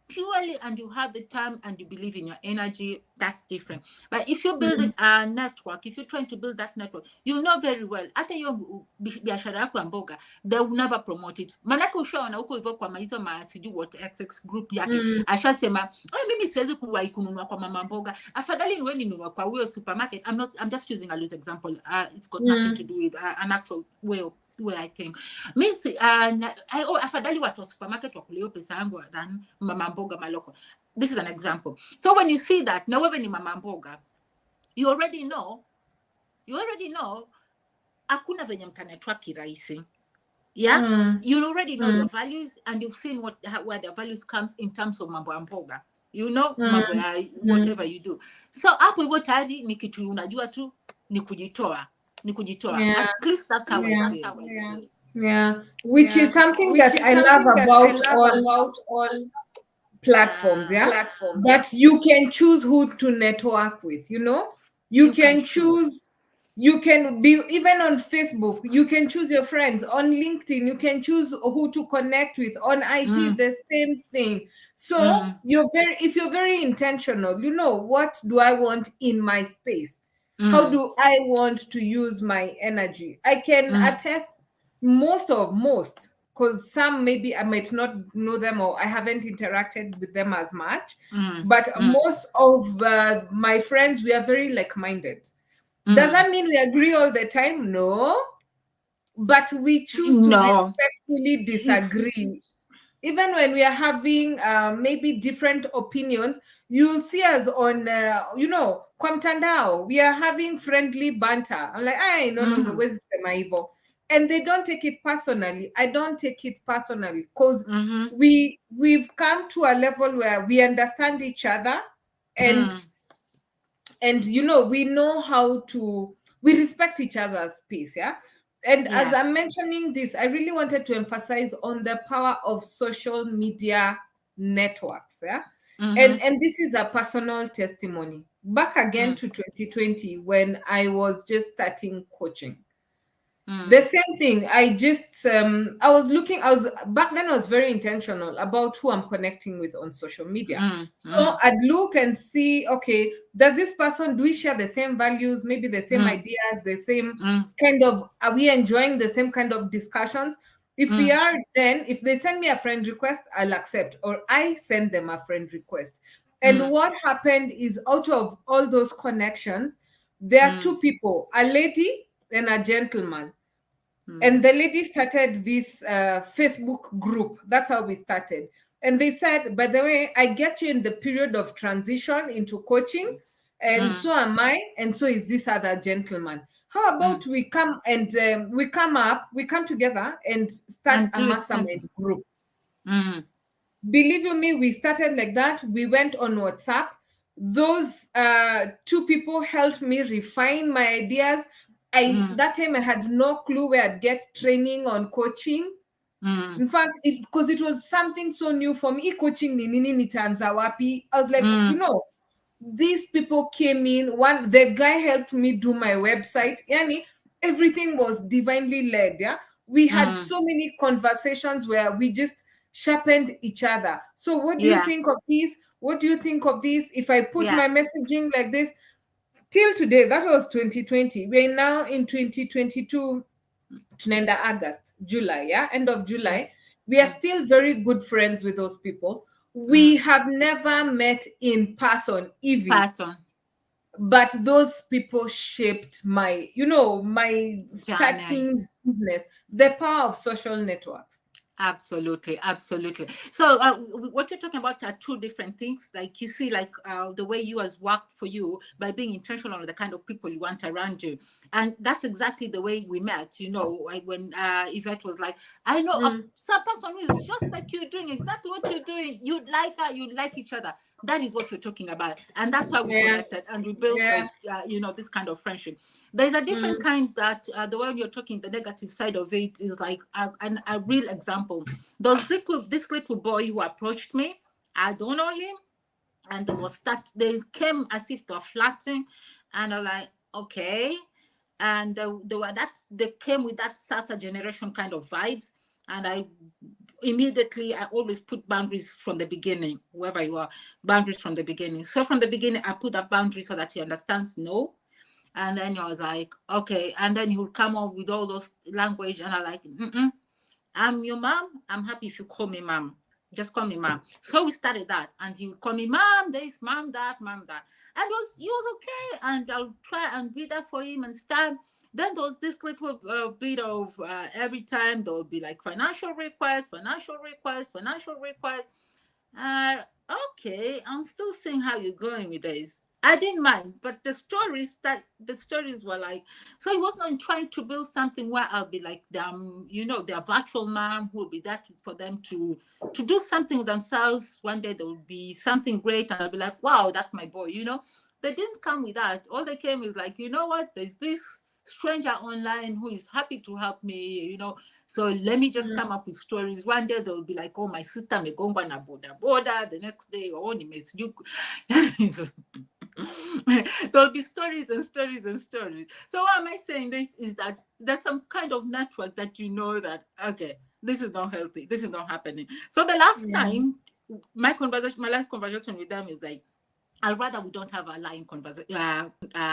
purely, and you have the time and you believe in your energy, that's different. But if you're building Mm, a network, if you're trying to build that network, you know very well hata hiyo biashara yako ya mboga, they will never promote it. Manake ushaona huko hivyo kwa maizo sijui what XX group yake mm, ashasema, mimi siwezi kuwahi kununua kwa mama mboga, afadhali niwe ninunua kwa huyo supermarket. I'm just using a loose example. It's got nothing to mm, do with an actual way I think. Means afadhali watu wa supermarket wakuleo pesa yangu than mama mboga maloko. This is an example. So when you see that, na wewe ni mama mboga, you already know hakuna venye mtanetwa kirahisi. Yeah, mm, you already know your mm, values, and you've seen where the values comes in terms of mambo ya mboga. Mambo mm, ya mm. whatever you do. So hapo hivyo tayari ni kitu unajua tu ni kujitoa. Yeah. At least that's how I Yeah. see it. Yeah. Which Yeah. is something Which that is I love something that I about love all about all platforms. Yeah. platforms. Yeah. That you can choose who to network with. You You can can choose. choose. You can be even on Facebook. You can choose your friends on LinkedIn. You can choose who to connect with on IG. Mm, The same thing. So mm, if you're very intentional, what do I want in my space? How mm, do I want to use my energy? I can mm, attest most, because some maybe I might not know them or I haven't interacted with them as much, mm, but mm, most of my friends, we are very like-minded. Does mm. that mean we agree all the time? No, but we choose to No. respectfully It's, disagree. Even when we are having maybe different opinions, you'll see us on kwa mtandao, we are having friendly banter. I'm like, ay, no, mm-hmm, where's kusema hivyo? And they don't take it personally. I don't take it personally, because mm-hmm, we've come to a level where we understand each other, and mm, we know how to, we respect each other's space. Yeah. And as yeah. I'm mentioning this, I really wanted to emphasize on the power of social media networks. Yeah. Mm-hmm, And this is a personal testimony. Back again mm, to 2020, when I was just starting coaching, the mm, same thing. I was back then, I was very intentional about who I'm connecting with on social media. mm, So mm, I'd look and see, okay, do we share the same values, maybe the same mm, ideas, the same mm, kind of, are we enjoying the same kind of discussions? If we mm, are, then if they send me a friend request, I'll accept, or I send them a friend request. And mm, what happened is, out of all those connections, there are mm, two people, a lady and a gentleman. And the lady started this Facebook group. That's how we started. And they said, by the way, I get you in the period of transition into coaching, and so am I, and so is this other gentleman. How about we come and we come together and start And a do mastermind something. group? Mm. Believe you me, we started like that. We went on WhatsApp. Those two people helped me refine my ideas. That time I had no clue where I'd get training on coaching. In fact, because it was something so new for me. Coaching ni nini nitaanza wapi? I was like, these people came in. The guy helped me do my website. Yani, everything was divinely led. Yeah, we had so many conversations where we just sharpened each other. So, what do you Yeah. think of this? What do you think of this? If I put Yeah. my messaging like this, till today, that was 2020. We're now in 2022. Tunaenda August, July, yeah, end of July. We are still very good friends with those people. We have never met in person, Evie, Pattern. but those people shaped my Journey. starting business. The power of social networks. Absolutely, absolutely. So, what you're talking about are two different things. Like you see, like the way you has worked for you by being intentional on the kind of people you want around you, and that's exactly the way we met. When Yvette was like, "I know some person who is just like you, doing exactly what you're doing. You'd like her, you'd like each other." That is what you're talking about, and that's how we Yeah, connected and we built yeah. this, this kind of friendship. There's a different kind that the one you're talking, the negative side of it is like a real example. This little boy who approached me, I don't know him, and they came as if they're flirting, and I'm like, okay, and they came with that Sasa generation kind of vibes, and I always put boundaries from the beginning, whoever you are, boundaries from the beginning. So from the beginning, I put that boundary so that he understands no. And then I was like, okay. And then he would come up with all those language, and I like, I'm your mom. I'm happy if you call me mom. Just call me mom. So we started that, and he would call me mom, this, mom, that, mom, that. And he was okay. And I'll try and be there for him and stuff. Then there was this little bit of every time there would be like financial request, financial request, financial request. Uh, okay, I'm still seeing how you're going with this. I didn't mind, but the stories were like, so he was not trying to build something where I'll be like them, their virtual mom who will be there for them to do something with themselves. One day there will be something great, and I'll be like, wow, that's my boy. They didn't come with that. All they came is like, you know what? There's this stranger online who is happy to help me. So let me just come up with stories. One day they'll be like, oh, my sister may go on a border. The next day, oh, he makes you. There'll be stories and stories and stories. So why am I saying this is that there's some kind of network that that, okay, this is not healthy. This is not happening. So the last time, my last conversation with them is like, I'd rather we don't have a lying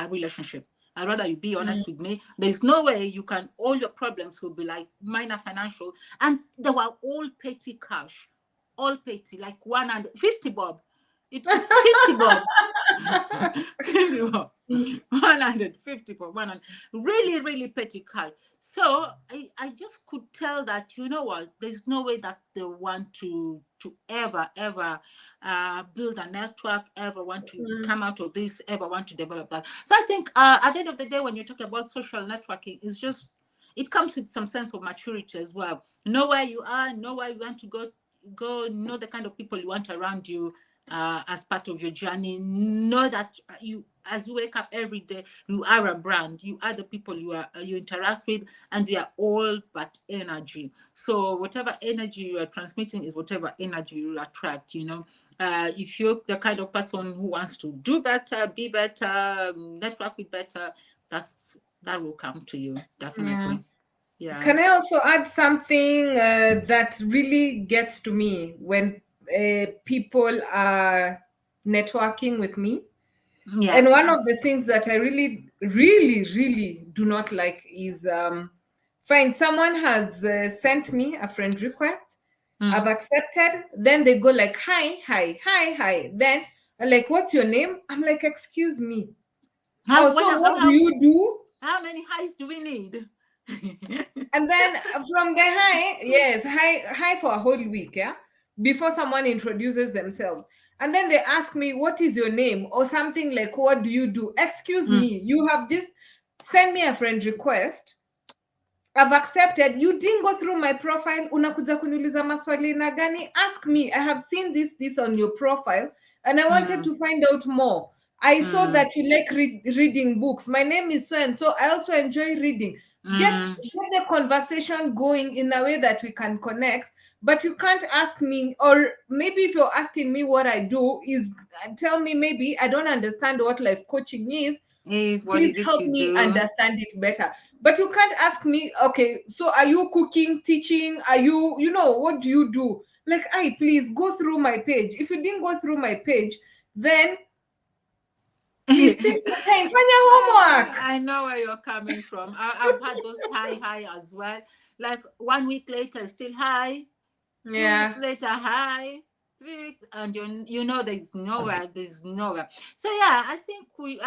relationship. I'd rather you be honest with me. There's no way all your problems will be like minor financial. And they were all petty cash, all petty, like 150 bob. 50 bob. 50 bob. 150 for 100. Really, really petty cash. So I just could tell that, you know what, there's no way that they want to ever build a network, ever want to come out of this, ever want to develop that. So I think at the end of the day, when you talk about social networking, it comes with some sense of maturity as well. Know where you are, know where you want to go, know the kind of people you want around you as part of your journey. Know that as you wake up every day, you are a brand. You are the people you interact with, and we are all but energy. So whatever energy you are transmitting is whatever energy you attract. If you're the kind of person who wants to do better, be better, network with better, that will come to you definitely. Yeah. Can I also add something that really gets to me when people are networking with me? Yeah. And one of the things that I really, really, really do not like is fine, someone has sent me a friend request. I've accepted. Then they go like, hi, hi, hi, hi. Then I'm like, what's your name? I'm like, excuse me. Oh, so what do you do? How many highs do we need? And then from the high, yes, high for a whole week, yeah, before someone introduces themselves. And then they ask me, what is your name? Or something like, what do you do? Excuse me, you have just sent me a friend request. I've accepted. You didn't go through my profile. Unakuja kuniuliza maswali na gani? Ask me. I have seen this on your profile, and I wanted to find out more. I saw that you like reading books. My name is so and so. I also enjoy reading. Get the conversation going in a way that we can connect. But you can't ask me, or maybe if you're asking me what I do, is tell me maybe I don't understand what life coaching is. Please help me understand it better. But you can't ask me, okay, so are you cooking, teaching? Are you, what do you do? Like, please go through my page. If you didn't go through my page, then please take your time. Find your homework. I know where you're coming from. I've had those high as well. Like 1 week later, still high. Yeah. 2 weeks later, high. 3 weeks, and there's nowhere. So yeah, I think we.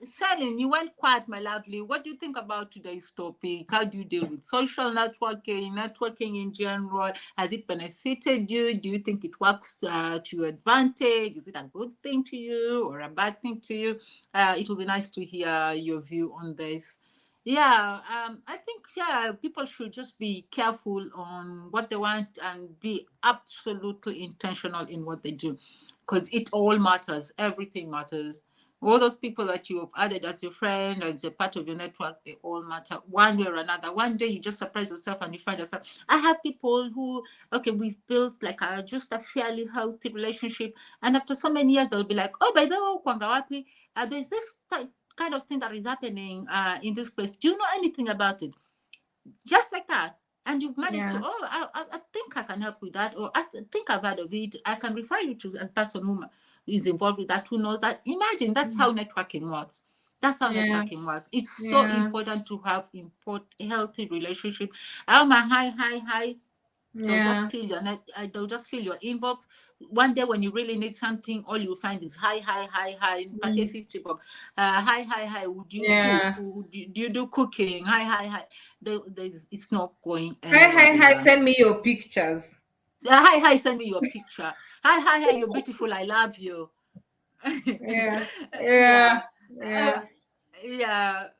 Selin, you went quiet, my lovely. What do you think about today's topic? How do you deal with social networking in general? Has it benefited you? Do you think it works to your advantage? Is it a good thing to you or a bad thing to you? It will be nice to hear your view on this. Yeah, I think people should just be careful on what they want and be absolutely intentional in what they do, because it all matters. Everything matters. All those people that you have added as your friend, as a part of your network, they all matter one way or another. One day you just surprise yourself and you find yourself. I have people who, okay, we've built like just a fairly healthy relationship, and after so many years they'll be like, oh, by the way, Kwanga Wapi, there's this kind of thing that is happening in this place. Do you know anything about it? Just like that. And you've managed to, I think I can help with that, or I think I've heard of it. I can refer you to a person who is involved with that, who knows that. Imagine that's how networking works. That's how networking works. It's so important to have healthy relationship. Hi. They'll just fill your they'll just fill your inbox. One day when you really need something, all you find is hi. Pate 50 bob. Hi. Would you cook? Do you do cooking? Hi. It's not going anywhere. Hi. Send me your pictures. Hi. Send me your picture. Hi. You're beautiful. I love you. Yeah.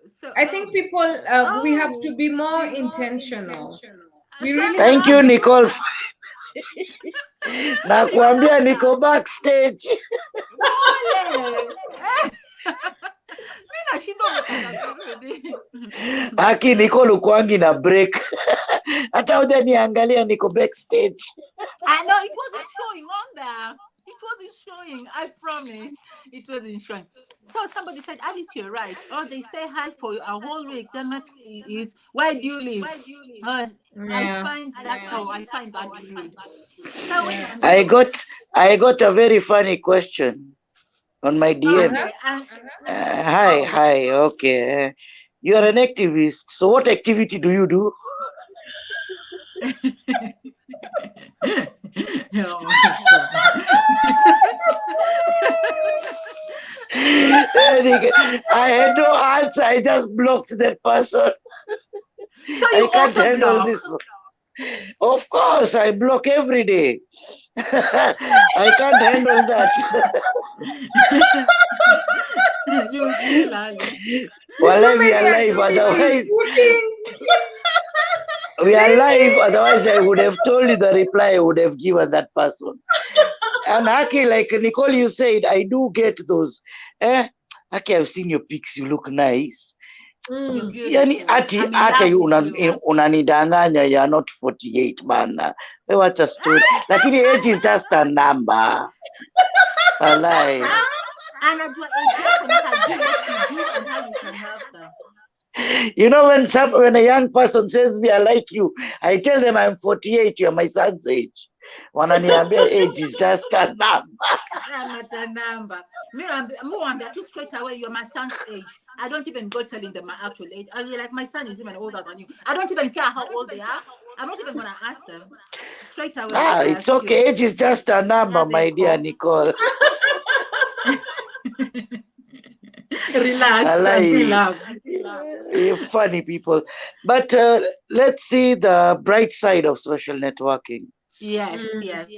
So I think people we have to be more intentional. Thank you, Nicole. Nakwambia niko backstage. Aki Nicole ukwangi na break. Hata hujaniangalia niko backstage. I know it wasn't showing on there. It wasn't showing. I promise. It wasn't showing. So somebody said, Alice, you're right. Or they say hi for a whole week. The next is, where do you live? I find that rude. So I got a very funny question on my DM. Hi. Okay. You are an activist. So what activity do you do? Oh my God. I had no answer. I just blocked that person. So you I can't handle this one. Of course, I block every day. I can't handle that. Well, we are live, otherwise. We are live, otherwise I would have told you the reply I would have given that person. And Aki, like Nicole, you said, I do get those. Aki, I've seen your pics, you look nice. Yani ati you unanidanganya, you are not 48 bana. What a story. Lakini age is just a number. Alive. You know, when a young person says me, I like you, I tell them I'm 48, you're my son's age. Wananiambia age is just a number. Just straight away, you're my son's age. I don't even go telling them my actual age. I'll be like, my son is even older than you. I don't even care how old they are. I'm not even gonna ask them. Straight away. It's okay. Age is just a number, my dear Nicole. Relax. You're funny people. But let's see the bright side of social networking. Yes, Mm, yes,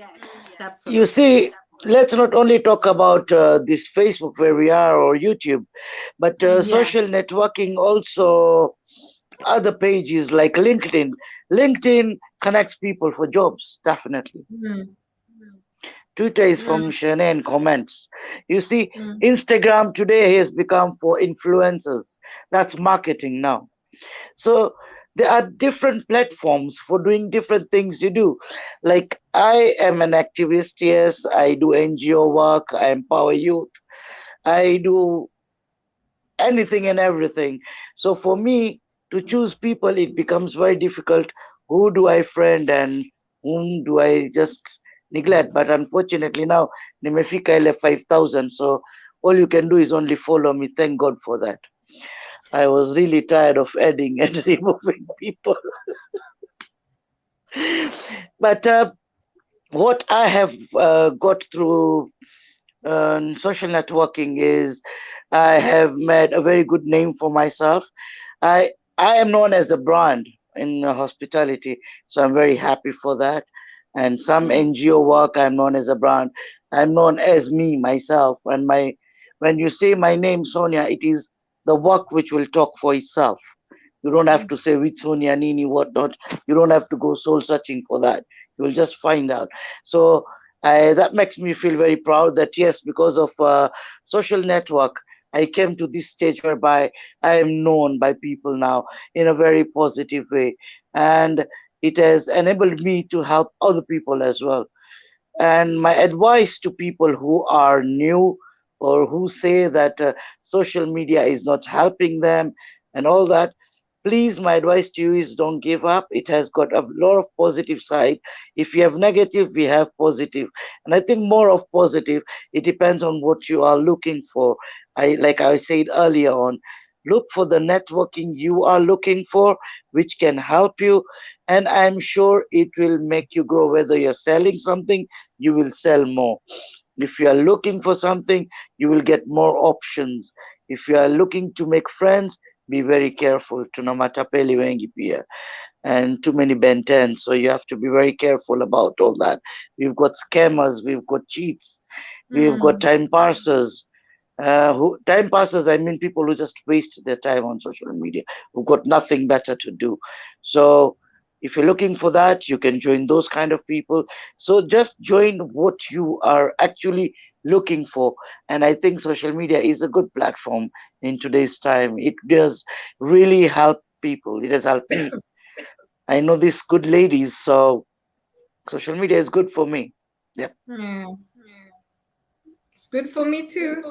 You absolutely. see, let's not only talk about this Facebook where we are or YouTube, but Yeah. social networking also other pages like LinkedIn. LinkedIn connects people for jobs, definitely. mm, Twitter is from mm, Shane and comments. You see, mm, Instagram today has become for influencers. That's marketing now. So there are different platforms for doing different things you do. Like I am an activist, yes, I do NGO work, I empower youth, I do anything and everything. So for me to choose people, it becomes very difficult. Who do I friend and whom do I just neglect? But unfortunately now, nimefika ile 5,000. So all you can do is only follow me. Thank God for that. I was really tired of adding and removing people. But what I have got through social networking is I have made a very good name for myself. I am known as a brand in hospitality, so I'm very happy for that. And some mm, NGO work, I'm known as a brand. I'm known as me myself. And my when you say my name, Sonia, it is the work which will talk for itself. You don't have mm, to say which Sonia Nini, whatnot. You don't have to go soul searching for that. You will just find out. So that makes me feel very proud that yes, because of social network, I came to this stage whereby I am known by people now in a very positive way, and it has enabled me to help other people as well. And my advice to people who are new or who say that social media is not helping them and all that, please, my advice to you is don't give up. It has got a lot of positive side. If you have negative, we have positive. And I think more of positive, it depends on what you are looking for. Like I said earlier on, look for the networking you are looking for, which can help you. And I'm sure it will make you grow. Whether you're selling something, you will sell more. If you are looking for something, you will get more options. If you are looking to make friends, be very careful. Tuna matapeli wengi pia, and too many bentens. So you have to be very careful about all that. We've got scammers, we've got cheats, we've got mm. time parsers. Who time passers? I mean, people who just waste their time on social media, who've got nothing better to do. So, if you're looking for that, you can join those kind of people. So, just join what you are actually looking for. And I think social media is a good platform in today's time. It does really help people. It has helped me. I know these good ladies, so social media is good for me. Yeah. Yeah, it's good for me too.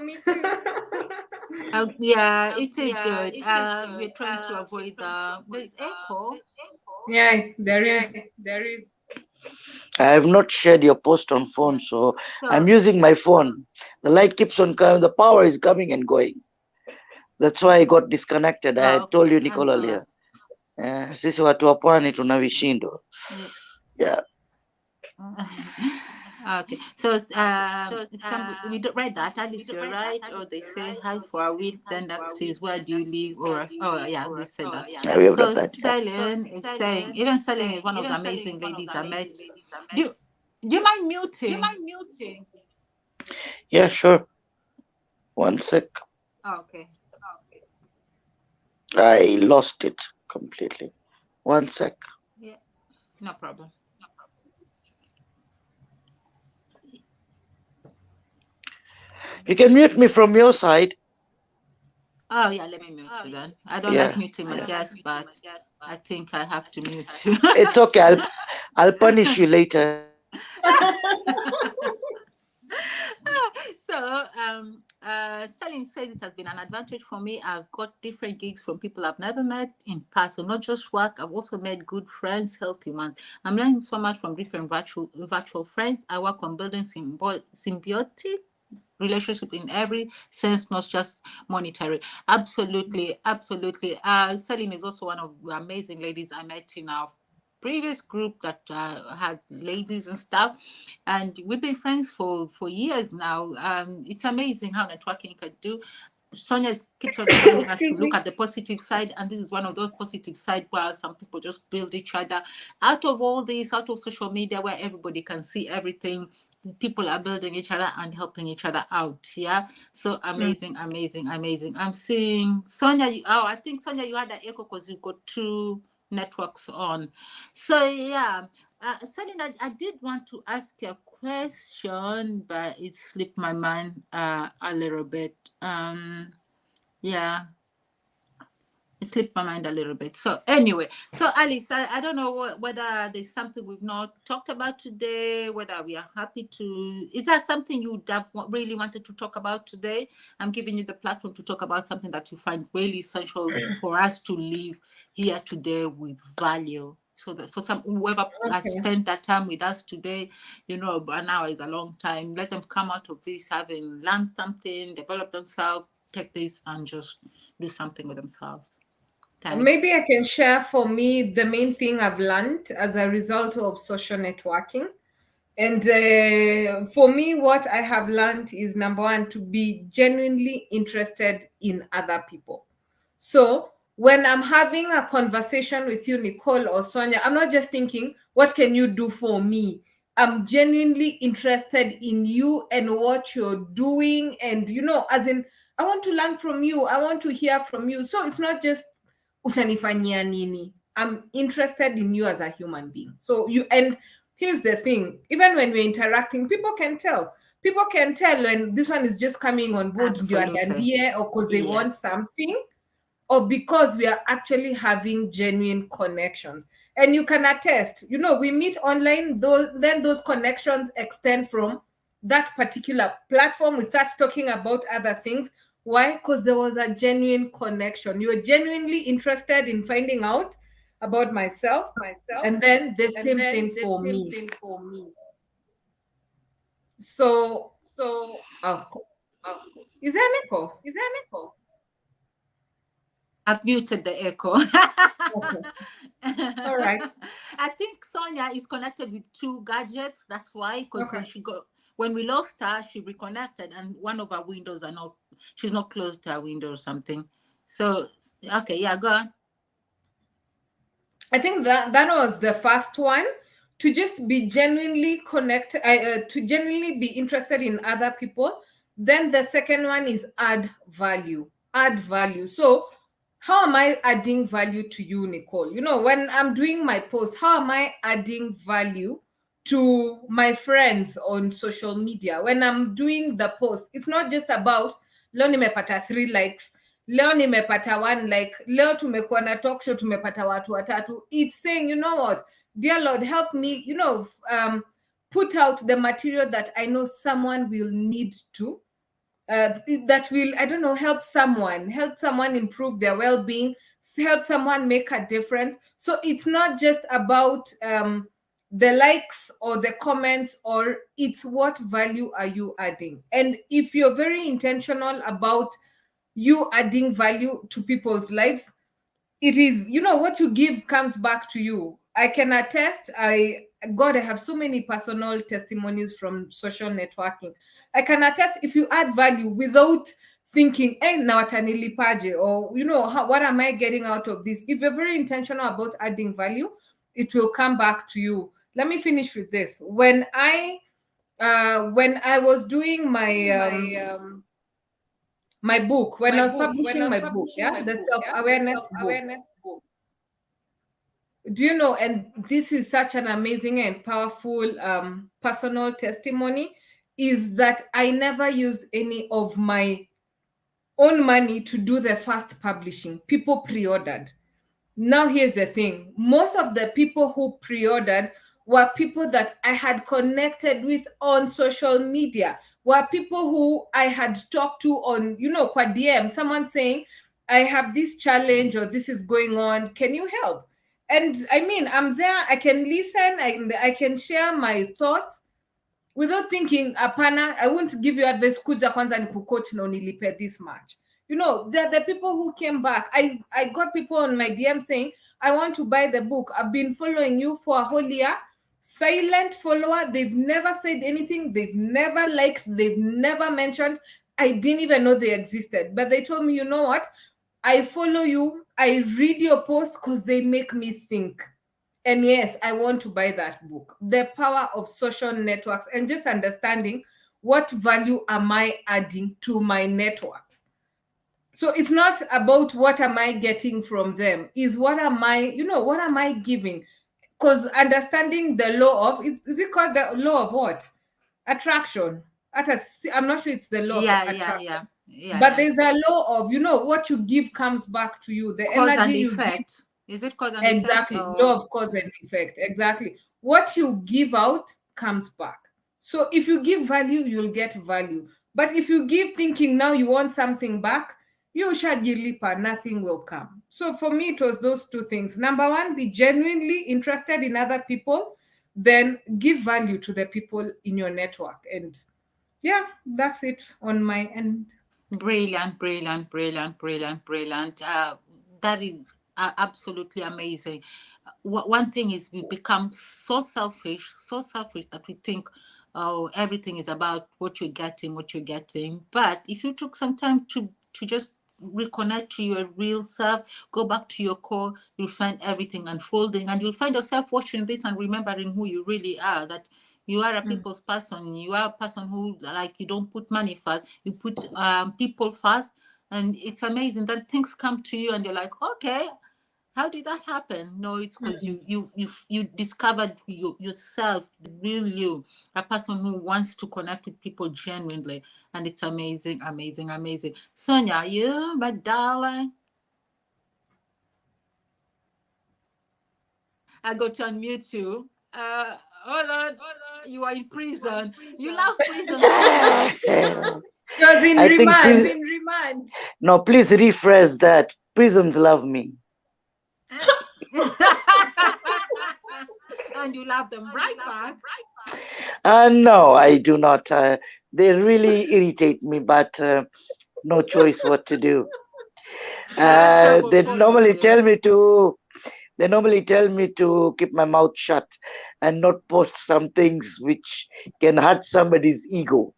Yeah, it is good. We're trying to avoid there's echo. Yeah, there is. I have not shared your post on phone, Yeah. so I'm So, using my phone. The light keeps on coming, the power is coming and going. That's why I got disconnected. I had told okay. you Nicole earlier. Sisi watu wa pwani tuna vishindo. Yeah. Yeah. Okay. So, some read that Alice, you're right. Or they say hi for a week, then that says where do you live? Or oh yeah, they said that. Yeah, we have got So that. Yeah. Selin is saying, even Selin is one of the amazing ladies I met. Do you, do you mind muting? Yeah, sure. One sec. Oh, okay. I lost it completely. One sec. Yeah, no problem. You can mute me from your side. Oh yeah, let me mute you then. I don't like Yeah. muting my guests, but I think I have to mute you. It's okay. I'll punish you later. So, Selling says it has been an advantage for me. I've got different gigs from people I've never met in person, not just work. I've also made good friends, healthy ones. I'm learning so much from different virtual friends. I work on building symbiotic relationship in every sense, not just monetary. Absolutely, absolutely. Celine is also one of the amazing ladies I met in our previous group that had ladies and stuff, and we've been friends for years now. It's amazing how networking can do. Sonia keeps on reminding us to Excuse look me. at the positive side, and this is one of those positive side where some people just build each other out of all this, out of social media where everybody can see everything. People are building each other and helping each other out. Yeah, so Mm. amazing, amazing, amazing. I'm seeing Sonia. Oh, I think Sonia, you had an echo because you've got two networks on. So yeah. Selina, I did want to ask you a question, but it slipped my mind a little bit. Yeah, it slipped my mind a little bit. So anyway, so Alice, I don't know whether there's something we've not talked about today, whether we are happy to. Is that something you would have really wanted to talk about today? I'm giving you the platform to talk about something that you find really essential for us to live here today with value. So that for some whoever has Okay. spent that time with us today, an hour is a long time. Let them come out of this having learned something, developed themselves, take this and just do something with themselves. Thanks. Maybe I can share for me the main thing I've learned as a result of social networking. And for me, what I have learned is number one, to be genuinely interested in other people. So when I'm having a conversation with you, Nicole or Sonia, I'm not just thinking, what can you do for me? I'm genuinely interested in you and what you're doing. And, as in, I want to learn from you. I want to hear from you. So it's not just utanifanyia nini. I'm interested in you as a human being. So and here's the thing, even when we're interacting, people can tell. People can tell when this one is just coming on board, you are Absolutely. dandia, or because they Yeah. want something, or because we are actually having genuine connections. And you can attest, we meet online, then those connections extend from that particular platform. We start talking about other things. Why? Because there was a genuine connection. You were genuinely interested in finding out about myself. And then the same thing for me. So, oh, is there an echo? I've muted the echo. Okay. All right. I think Sonia is connected with two gadgets. That's why, because Okay. when we lost her, she reconnected, and one of her windows she's not closed her window or something. So, okay, yeah, go on. I think that was the first one, to just be genuinely connected, to genuinely be interested in other people. Then the second one is add value. Add value. So, how am I adding value to you, Nicole? When I'm doing my post, how am I adding value to my friends on social media? When I'm doing the post, it's not just about leo nimepata 3 likes, leo nimepata 1 like, leo tumekuwa na talk show tumepata watu watatu. It's saying, you know what, dear Lord, help me, put out the material that I know someone will need to, that will, I don't know, help someone improve their well-being, help someone make a difference. So it's not just about the likes or the comments, or it's what value are you adding. And if you're very intentional about you adding value to people's lives, it is, what you give comes back to you. I can attest, I have so many personal testimonies from social networking. I can attest, if you add value without thinking, hey, now watanilipaje, or what am I getting out of this? If you're very intentional about adding value, it will come back to you. Let me finish with this. When I was doing my book, when I was publishing my book, yeah, the self-awareness book, do you know, and this is such an amazing and powerful personal testimony, is that I never used any of my own money to do the first publishing. People pre-ordered. Now here's the thing, most of the people who pre-ordered were people that I had connected with on social media, were people who I had talked to on, kwa DM, someone saying, I have this challenge, or this is going on, can you help? And I mean, I'm there, I can listen, I can share my thoughts without thinking, apana, I won't give you advice, kuja kwanza ni kucoach na unilipe this much. They're the people who came back. I got people on my DM saying, I want to buy the book. I've been following you for a whole year. Silent follower. They've never said anything. They've never liked. They've never mentioned. I didn't even know they existed. But they told me, you know what? I follow you. I read your posts because they make me think. And yes, I want to buy that book. The Power of Social Networks, and just understanding what value am I adding to my networks. So it's not about what am I getting from them, is what am I, what am I giving? Because understanding the law of, is it called the law of what? Attraction. I'm not sure it's the law of Yeah, yeah, attraction. yeah, yeah, But yeah. there's a law of, what you give comes back to you. The Cause energy and you give. effect. Is it cause and effect? Exactly. Law of cause and effect. Exactly. What you give out comes back. So if you give value, you'll get value. But if you give thinking now you want something back, you shajilipa, nothing will come. So for me, it was those two things. Number one, be genuinely interested in other people, then give value to the people in your network. And yeah, that's it on my end. Brilliant, brilliant, brilliant, brilliant, brilliant. That is absolutely amazing. One thing is we become so selfish that we think, oh, everything is about what you're getting, what you're getting. But if you took some time to just reconnect to your real self, go back to your core, you'll find everything unfolding, and you'll find yourself watching this and remembering who you really are. That you are a people's person. You are a person who, like, you don't put money first. You put people first, and it's amazing that things come to you, and you're like, okay, how did that happen? No, it's because you discovered yourself, the real you, a person who wants to connect with people genuinely, and it's amazing, amazing, amazing. Sonia, you, my darling. I got to unmute you. Hold on. You are in prison. You love prison so much. It was in I think remand. no, please rephrase that. Prisons love me. And you love them right back. No, I do not. They really irritate me, but no choice what to do. Trouble They follows normally you. tell me to. They normally tell me to keep my mouth shut and not post some things which can hurt somebody's ego.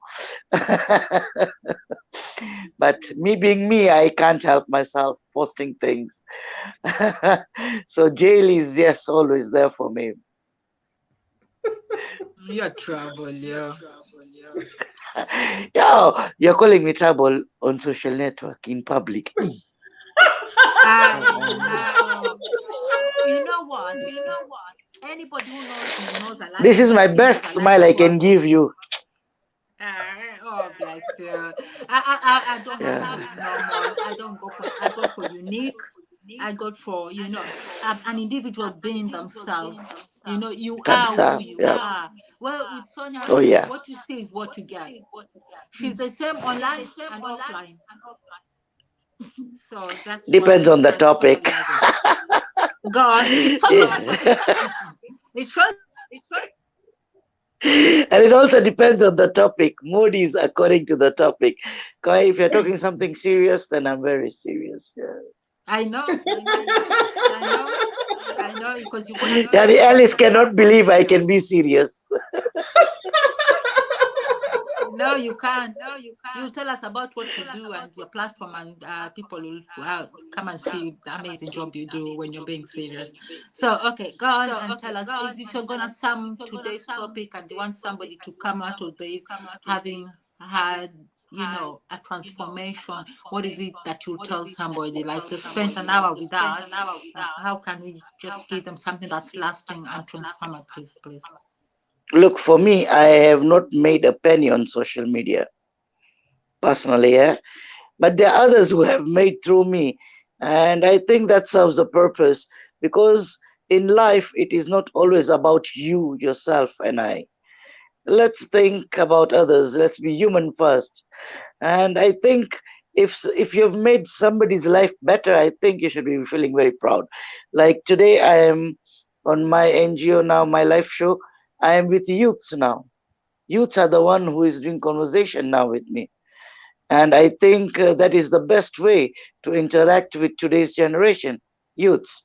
But me being me, I can't help myself posting things. So jail is, yes, always there for me. You're trouble, yeah. Yeah, you're calling me trouble on social network in public. I know. You know what? Anybody who knows me knows I like This is my flirting, best I like smile I can trouble. give you. Oh, bless you. I don't have to Yeah. be normal. I go for unique. I go for, an individual being themselves. You are who Kabisa. you Yeah. are. Well, with Sonia, Oh yeah. what you see is what you get. She's the same online and offline. So that's what Depends on the I totally topic. love it. God, it's all on the topic. Yeah. It shows. And it also depends on the topic. Mood is according to the topic. If you're talking something serious, then I'm very serious. Yeah. I know, because you're gonna Yeah, tell the us about Alice your cannot platform believe I later. can be serious. No, you can't. You tell us about what you do and your platform, and people will come and see the amazing job you do when you're being serious. So, okay, go on and tell us if you're gonna sum today's topic and you want somebody to come out of this having had, a transformation. What is it that you tell somebody? Like they spent an hour with us. How can we just give them something that's lasting and transformative, please? Look, for me, I have not made a penny on social media personally, yeah. But there are others who have made through me. And I think that serves a purpose because in life, it is not always about you, yourself, and I. Let's think about others. Let's be human first. And I think if you've made somebody's life better, I think you should be feeling very proud. Like today, I am on my NGO now, my life show. I am with youths now. Youths are the one who is doing conversation now with me. And I think that is the best way to interact with today's generation, youths.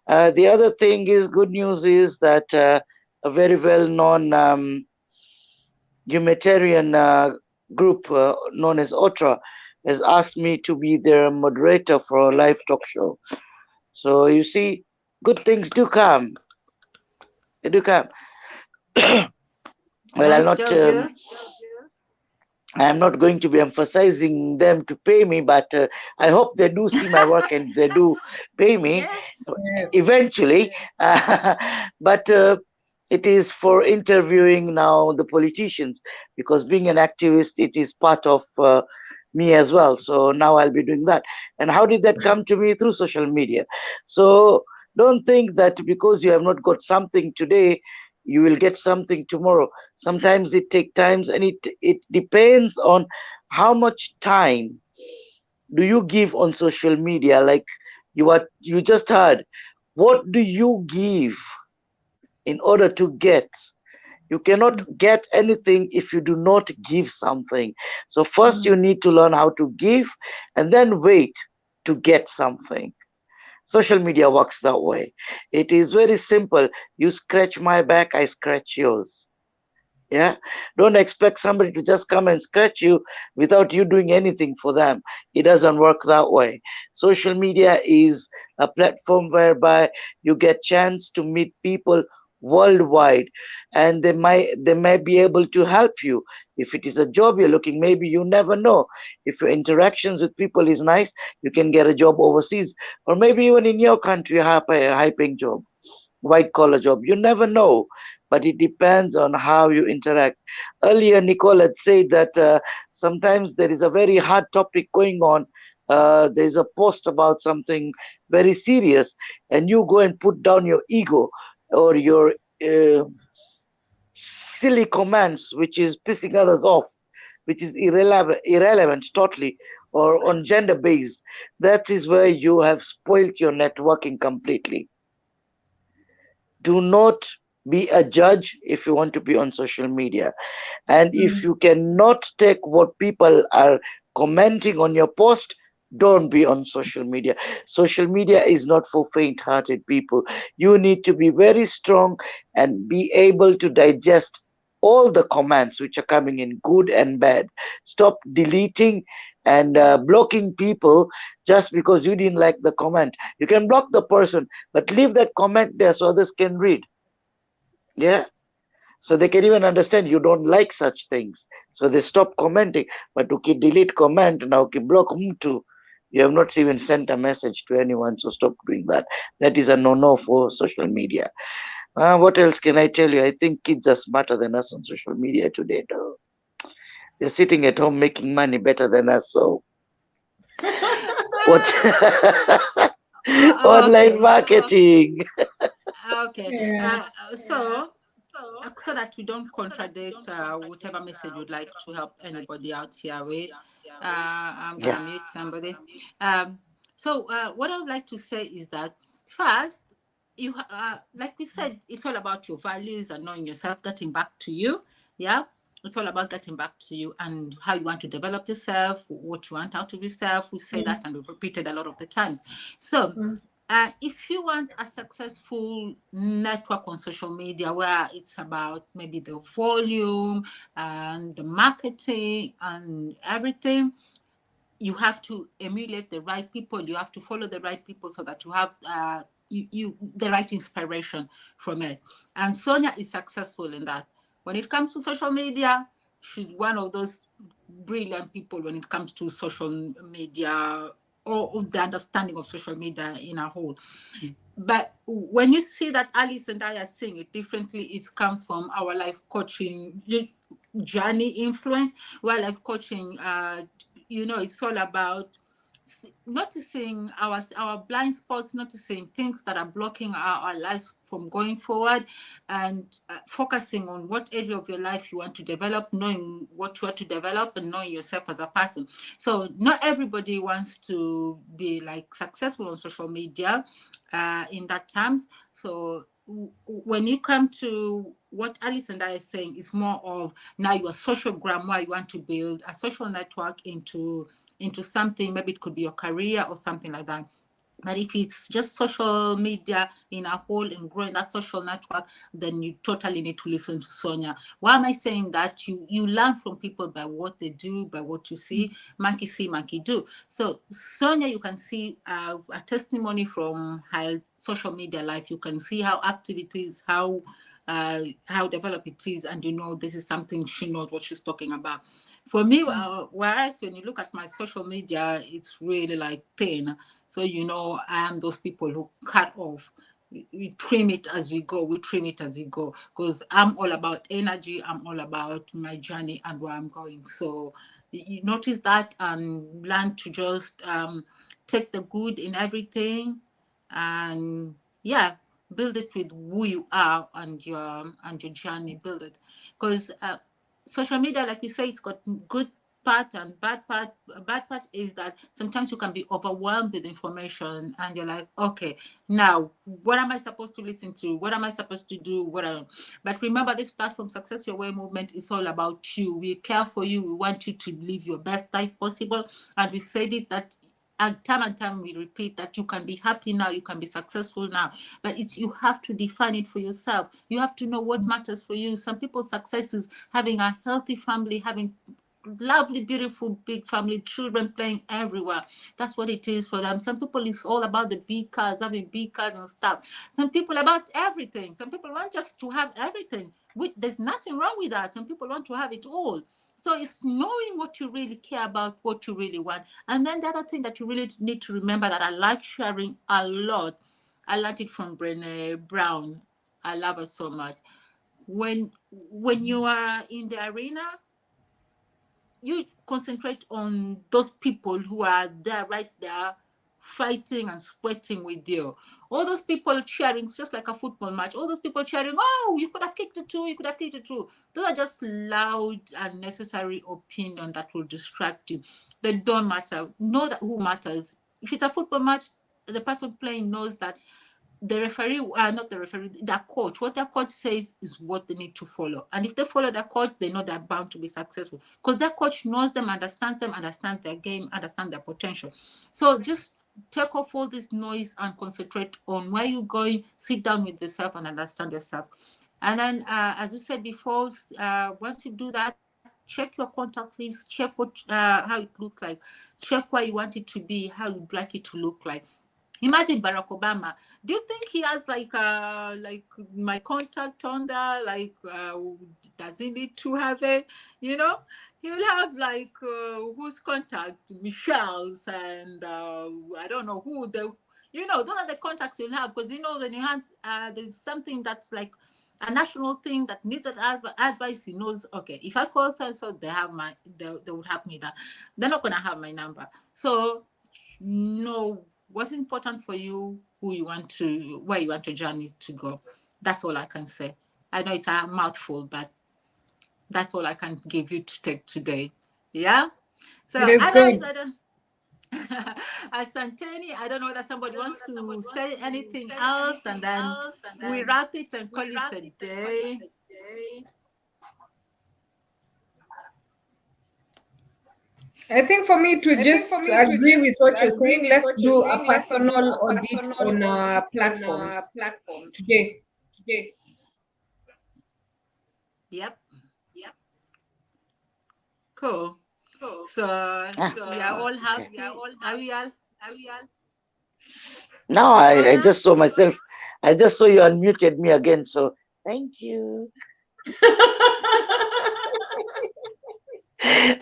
The other thing is, good news is that a very well known humanitarian group known as Otra has asked me to be their moderator for a live talk show. So you see, good things do come. They do come. Well, That's so good. I'm not going to be emphasizing them to pay me, but I hope they do see my work and they do pay me Yes. Yes. eventually. But it is for interviewing now the politicians, because being an activist, it is part of me as well. So now I'll be doing that. And how did that come to me? Through social media. So don't think that because you have not got something today, you will get something tomorrow. Sometimes it takes times, and it depends on how much time do you give on social media. Like you just heard, what do you give in order to get? You cannot get anything if you do not give something. So first you need to learn how to give, and then wait to get something. Social media works that way. It is very simple. You scratch my back, I scratch yours. Yeah, don't expect somebody to just come and scratch you without you doing anything for them. It doesn't work that way. Social media is a platform whereby you get chance to meet people worldwide, and they may be able to help you. If it is a job you're looking, maybe, you never know, if your interactions with people is nice, you can get a job overseas, or maybe even in your country, a high paying job, white collar job. You never know, but it depends on how you interact. Earlier, Nicole had said that sometimes there is a very hard topic going on. There's a post about something very serious, and you go and put down your ego or your uh, silly comments, which is pissing others off, which is irrelevant totally, or on gender based. That is where you have spoilt your networking completely. Do not be a judge if you want to be on social media. And if you cannot take what people are commenting on your post, don't be on social media. Social media is not for faint hearted people. You need to be very strong and be able to digest all the comments which are coming in, good and bad. Stop deleting and blocking people just because you didn't like the comment. You can block the person, but leave that comment there so others can read. Yeah, so they can even understand you don't like such things, so they stop commenting. But to keep delete comment now, keep block to, you have not even sent a message to anyone, so stop doing that. That is a no for social media. What else can I tell you? I think kids are smarter than us on social media today, though. They're sitting at home making money better than us. So what? Online Okay. marketing. Okay. Yeah. So that we don't contradict whatever message you'd like to help anybody out here with, I'm Yeah. gonna mute somebody. What I would like to say is that first, like we said, it's all about your values and knowing yourself, getting back to you. Yeah, it's all about getting back to you and how you want to develop yourself, what you want out of yourself. We say that and we've repeated a lot of the times. So if you want a successful network on social media where it's about maybe the volume and the marketing and everything, you have to emulate the right people. You have to follow the right people so that you have the right inspiration from it. And Sonia is successful in that. When it comes to social media, she's one of those brilliant people when it comes to social media or the understanding of social media in a whole. But when you see that Alice and I are seeing it differently, it comes from our life coaching journey influence. Where life coaching, it's all about noticing our blind spots, noticing things that are blocking our lives from going forward, and focusing on what area of your life you want to develop, knowing what you want to develop, and knowing yourself as a person. So not everybody wants to be like successful on social media in that terms. So when you come to what Alice and I are saying, is more of now your sociogram, where you want to build a social network into something. Maybe it could be your career or something like that. But if it's just social media in a whole and growing that social network, then you totally need to listen to Sonia. Why am I saying that? You learn from people by what they do, by what you see, monkey do. So Sonia, you can see a testimony from her social media life. You can see how active it is, how developed it is, and you know this is something she knows what she's talking about. For me, whereas when you look at my social media, it's really like thin. So, you know, I am those people who cut off. We trim it as we go. We trim it as we go. Because I'm all about energy. I'm all about my journey and where I'm going. So you notice that and learn to just take the good in everything and yeah, build it with who you are and your journey. Build it. Because social media, like you say, it's got good part and bad part. Bad part is that sometimes you can be overwhelmed with information and you're like, okay, now what am I supposed to listen to? What am I supposed to do? But remember, this platform, Success Your Way movement, is all about you. We care for you. We want you to live your best life possible. And we said it that and time we repeat that you can be happy now, you can be successful now, but it's you have to define it for yourself. You have to know what matters for you. Some people's success is having a healthy family, having lovely, beautiful, big family, children playing everywhere. That's what it is for them. Some people it's all about the big cars, having big cars and stuff. Some people about everything. Some people want just to have everything. There's nothing wrong with that. Some people want to have it all. So it's knowing what you really care about, what you really want. And then the other thing that you really need to remember that I like sharing a lot, I learned it from Brené Brown. I love her so much. When you are in the arena, you concentrate on those people who are there right there fighting and sweating with you. All those people cheering, it's just like a football match. All those people cheering, oh, you could have kicked it too, you could have kicked it too. Those are just loud unnecessary opinion that will distract you. They don't matter. Know that who matters. If it's a football match, the person playing knows that the referee, not the referee, their coach, what their coach says is what they need to follow. And if they follow their coach, they know they're bound to be successful because their coach knows them, understands their game, understand their potential. So just take off all this noise and concentrate on where you're going, sit down with yourself and understand yourself. And then, as you said before, once you do that, check your contact list, check how it looks like, check where you want it to be, how you'd like it to look like. Imagine Barack Obama. Do you think he has like my contact on there? Does he need to have it? You know, he will have like whose contact, Michelle's, and I don't know who the. You know, those are the contacts you'll have because you know when you have there's something that's like a national thing that needs advice. He knows. Okay, if I call so they have they would have me that. They're not gonna have my number. So no. What's important for you, where you want your journey to go. That's all I can say. I know it's a mouthful, but that's all I can give you to take today. Yeah. So It is otherwise, good. I don't. Santeni, I don't know whether somebody wants to say anything else, and then we wrap it and call it a day. I think for me to just agree with what you're saying, let's do a personal audit on our platforms today. Yep. Cool. So we are all happy. Are we all? Now I just saw myself. I just saw you unmuted me again. So thank you.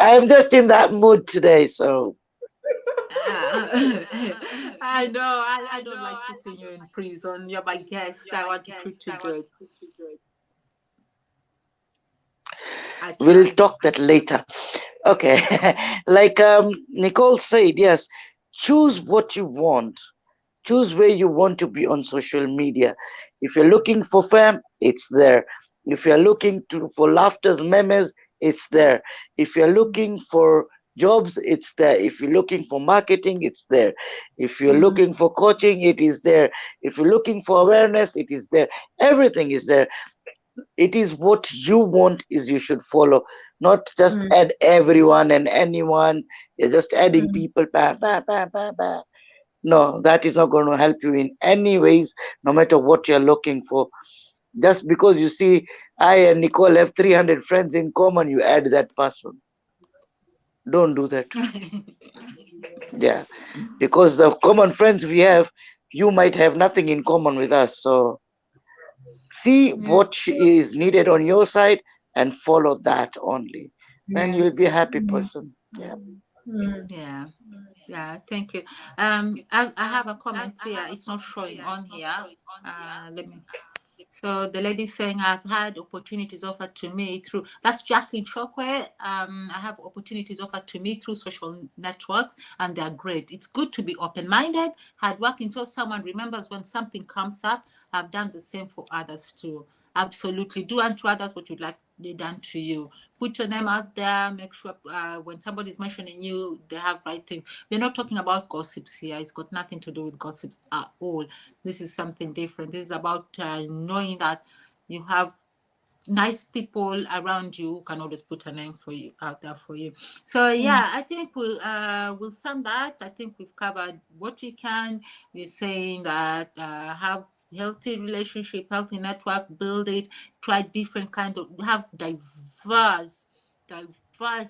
I'm just in that mood today. So I know. I don't like putting you in prison. You're my guest. I want to treat you good. we'll talk that later. Okay. Like Nicole said, yes, choose what you want. Choose where you want to be on social media. If you're looking for fame, it's there. If you're looking for laughter's memes, it's there. If you're looking for jobs, it's there. If you're looking for marketing, it's there. If you're looking for coaching, it is there. If you're looking for awareness, it is there. Everything is there. It is what you want is you should follow, not just add everyone and anyone. You're just adding people. Bah, bah, bah, bah, bah. No, that is not going to help you in any ways, no matter what you're looking for. Just because you see I and Nicole have 300 friends in common, you add that person. Don't do that. Yeah, because the common friends we have, you might have nothing in common with us. So see what is needed on your side and follow that only. Then Yeah. you'll be a happy person. Yeah. Mm. Yeah. Yeah, thank you. I have a comment here. It's not showing on here. Let me. So the lady saying, I've had opportunities offered to me through, that's Jacqueline Chokwe. I have opportunities offered to me through social networks, and they're great. It's good to be open-minded, hardworking, so someone remembers when something comes up. I've done the same for others too. Absolutely. Do unto others what you'd like they done to you. Put your name out there. Make sure when somebody's mentioning you, they have right thing. We're not talking about gossips here. It's got nothing to do with gossips at all. This is something different. This is about knowing that you have nice people around you who can always put a name for you out there for you. So yeah, I think we'll sum that. I think we've covered what we can. We're saying that have healthy relationship, healthy network, build it, try different kinds of, have diverse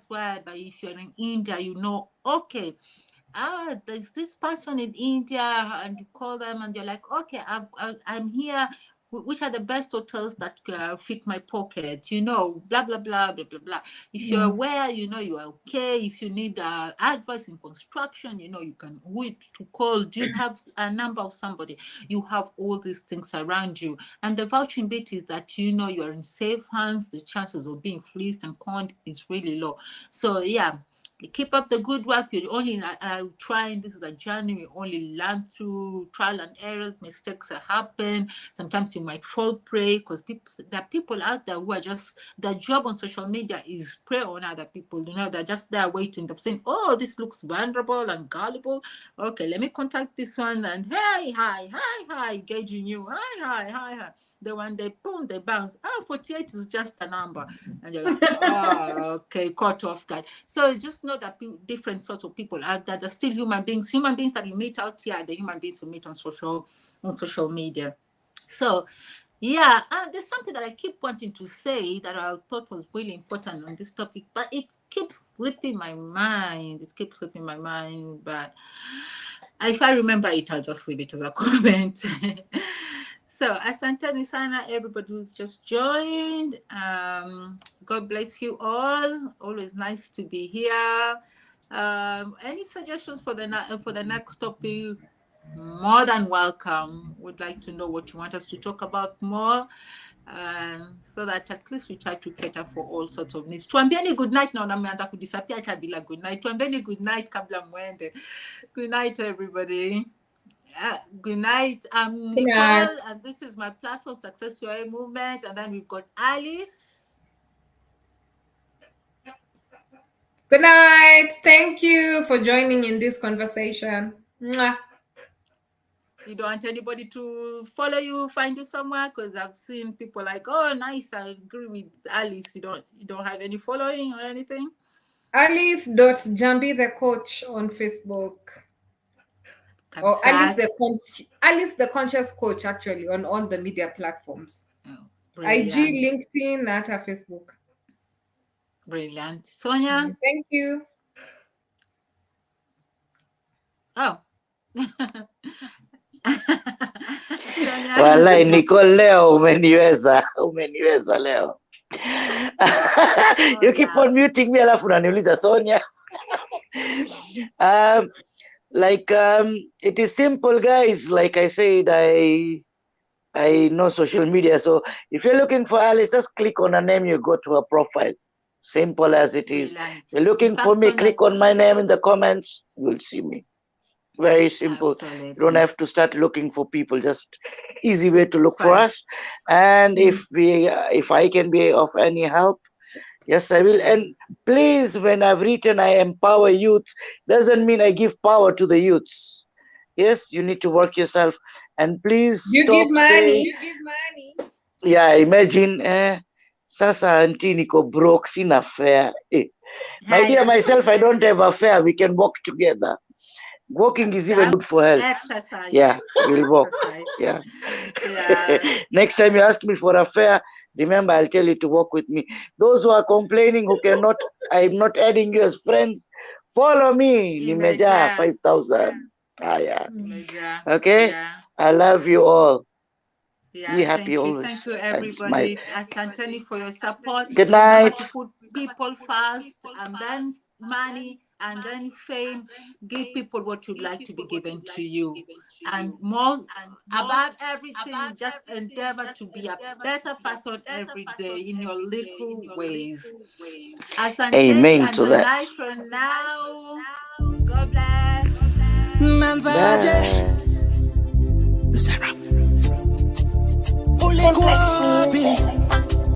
whereby if you're in India, you know, okay, there's this person in India, and you call them and you're like, okay, I'm here. Which are the best hotels that fit my pocket? You know, blah, blah, blah, blah, blah, blah. If you're aware, you know, you are okay. If you need advice in construction, you know, you can who to call. Do you have a number of somebody? You have all these things around you. And the vouching bit is that, you know, you're in safe hands. The chances of being fleeced and conned is really low. So, yeah. Keep up the good work. You're only trying. This is a journey. You only learn through trial and errors. Mistakes happen. Sometimes you might fall prey because there are people out there who are just, their job on social media is prey on other people. You know, they're just there waiting. They're saying, oh, this looks vulnerable and gullible. Okay, let me contact this one and hey, hi, engaging you. Hi. The one they boom, they bounce. 48 is just a number. And you're like, oh, okay, caught off guard. So just know that different sorts of people are there. They're still human beings. Human beings that you meet out here, the human beings you meet on social media. So yeah, there's something that I keep wanting to say that I thought was really important on this topic, but it keeps slipping my mind. But if I remember it, I'll just leave it as a comment. So, Asante Sana, everybody who's just joined. God bless you all. Always nice to be here. Any suggestions for the next topic? More than welcome. Would like to know what you want us to talk about more, so that at least we try to cater for all sorts of needs. Tuambieni good night. Naona mmeanza kudisappear hata bila good night. Tuambieni good night kabla mwende. Good night, everybody. Good night. I'm Good Nicole, night. and this is my platform, Success UA Movement. And then we've got Alice. Good night. Thank you for joining in this conversation. Mwah. You don't want anybody to follow you, find you somewhere? Because I've seen people like, oh, nice, I agree with Alice. You don't have any following or anything? Alice.Jambi the coach on Facebook. Or Alice the conscious coach, actually, on all the media platforms. Oh, IG, brilliant. LinkedIn, at Facebook. Brilliant. Sonia? Thank you. Oh. Sonia? Walai, Nicole, leo umeniweza leo. You keep on muting me alafu unaniuliza Sonia. It is simple, guys. Like I said, I know social media. So if you're looking for Alice, just click on her name, you go to her profile. Simple as it is. Brilliant. You're looking for me, click on my name in the comments, you'll see me. Very simple. Absolutely. You don't have to start looking for people, just easy way to look for us. And if I can be of any help, yes, I will. And please, when I've written I empower youth, doesn't mean I give power to the youths. Yes, you need to work yourself. And please stop saying, you give money. Yeah, imagine, sasa auntie niko broke, sina fare. My dear, myself, I don't have a fare. We can walk together. Walking is even good for health. Exercise. Yeah, we'll walk. Exercise. Yeah. Yeah. Next time you ask me for a fare, remember I'll tell you to walk with me. Those who are complaining, who cannot, I'm not adding you as friends. Follow me. Nimeja 5,000. Yeah. Meja. Okay. Yeah. I love you all. Yeah, Be happy thank you. always. Thank you, And smile. everybody. Asanteni for your support. Good Remember night. to put people first, and then money, and then fame. Give people what you'd like to be given to you. And more above everything, just endeavor to be a better person every day in your little ways. Asanteni, Amen and to good that. night for now. God bless. Bye. Simplex music.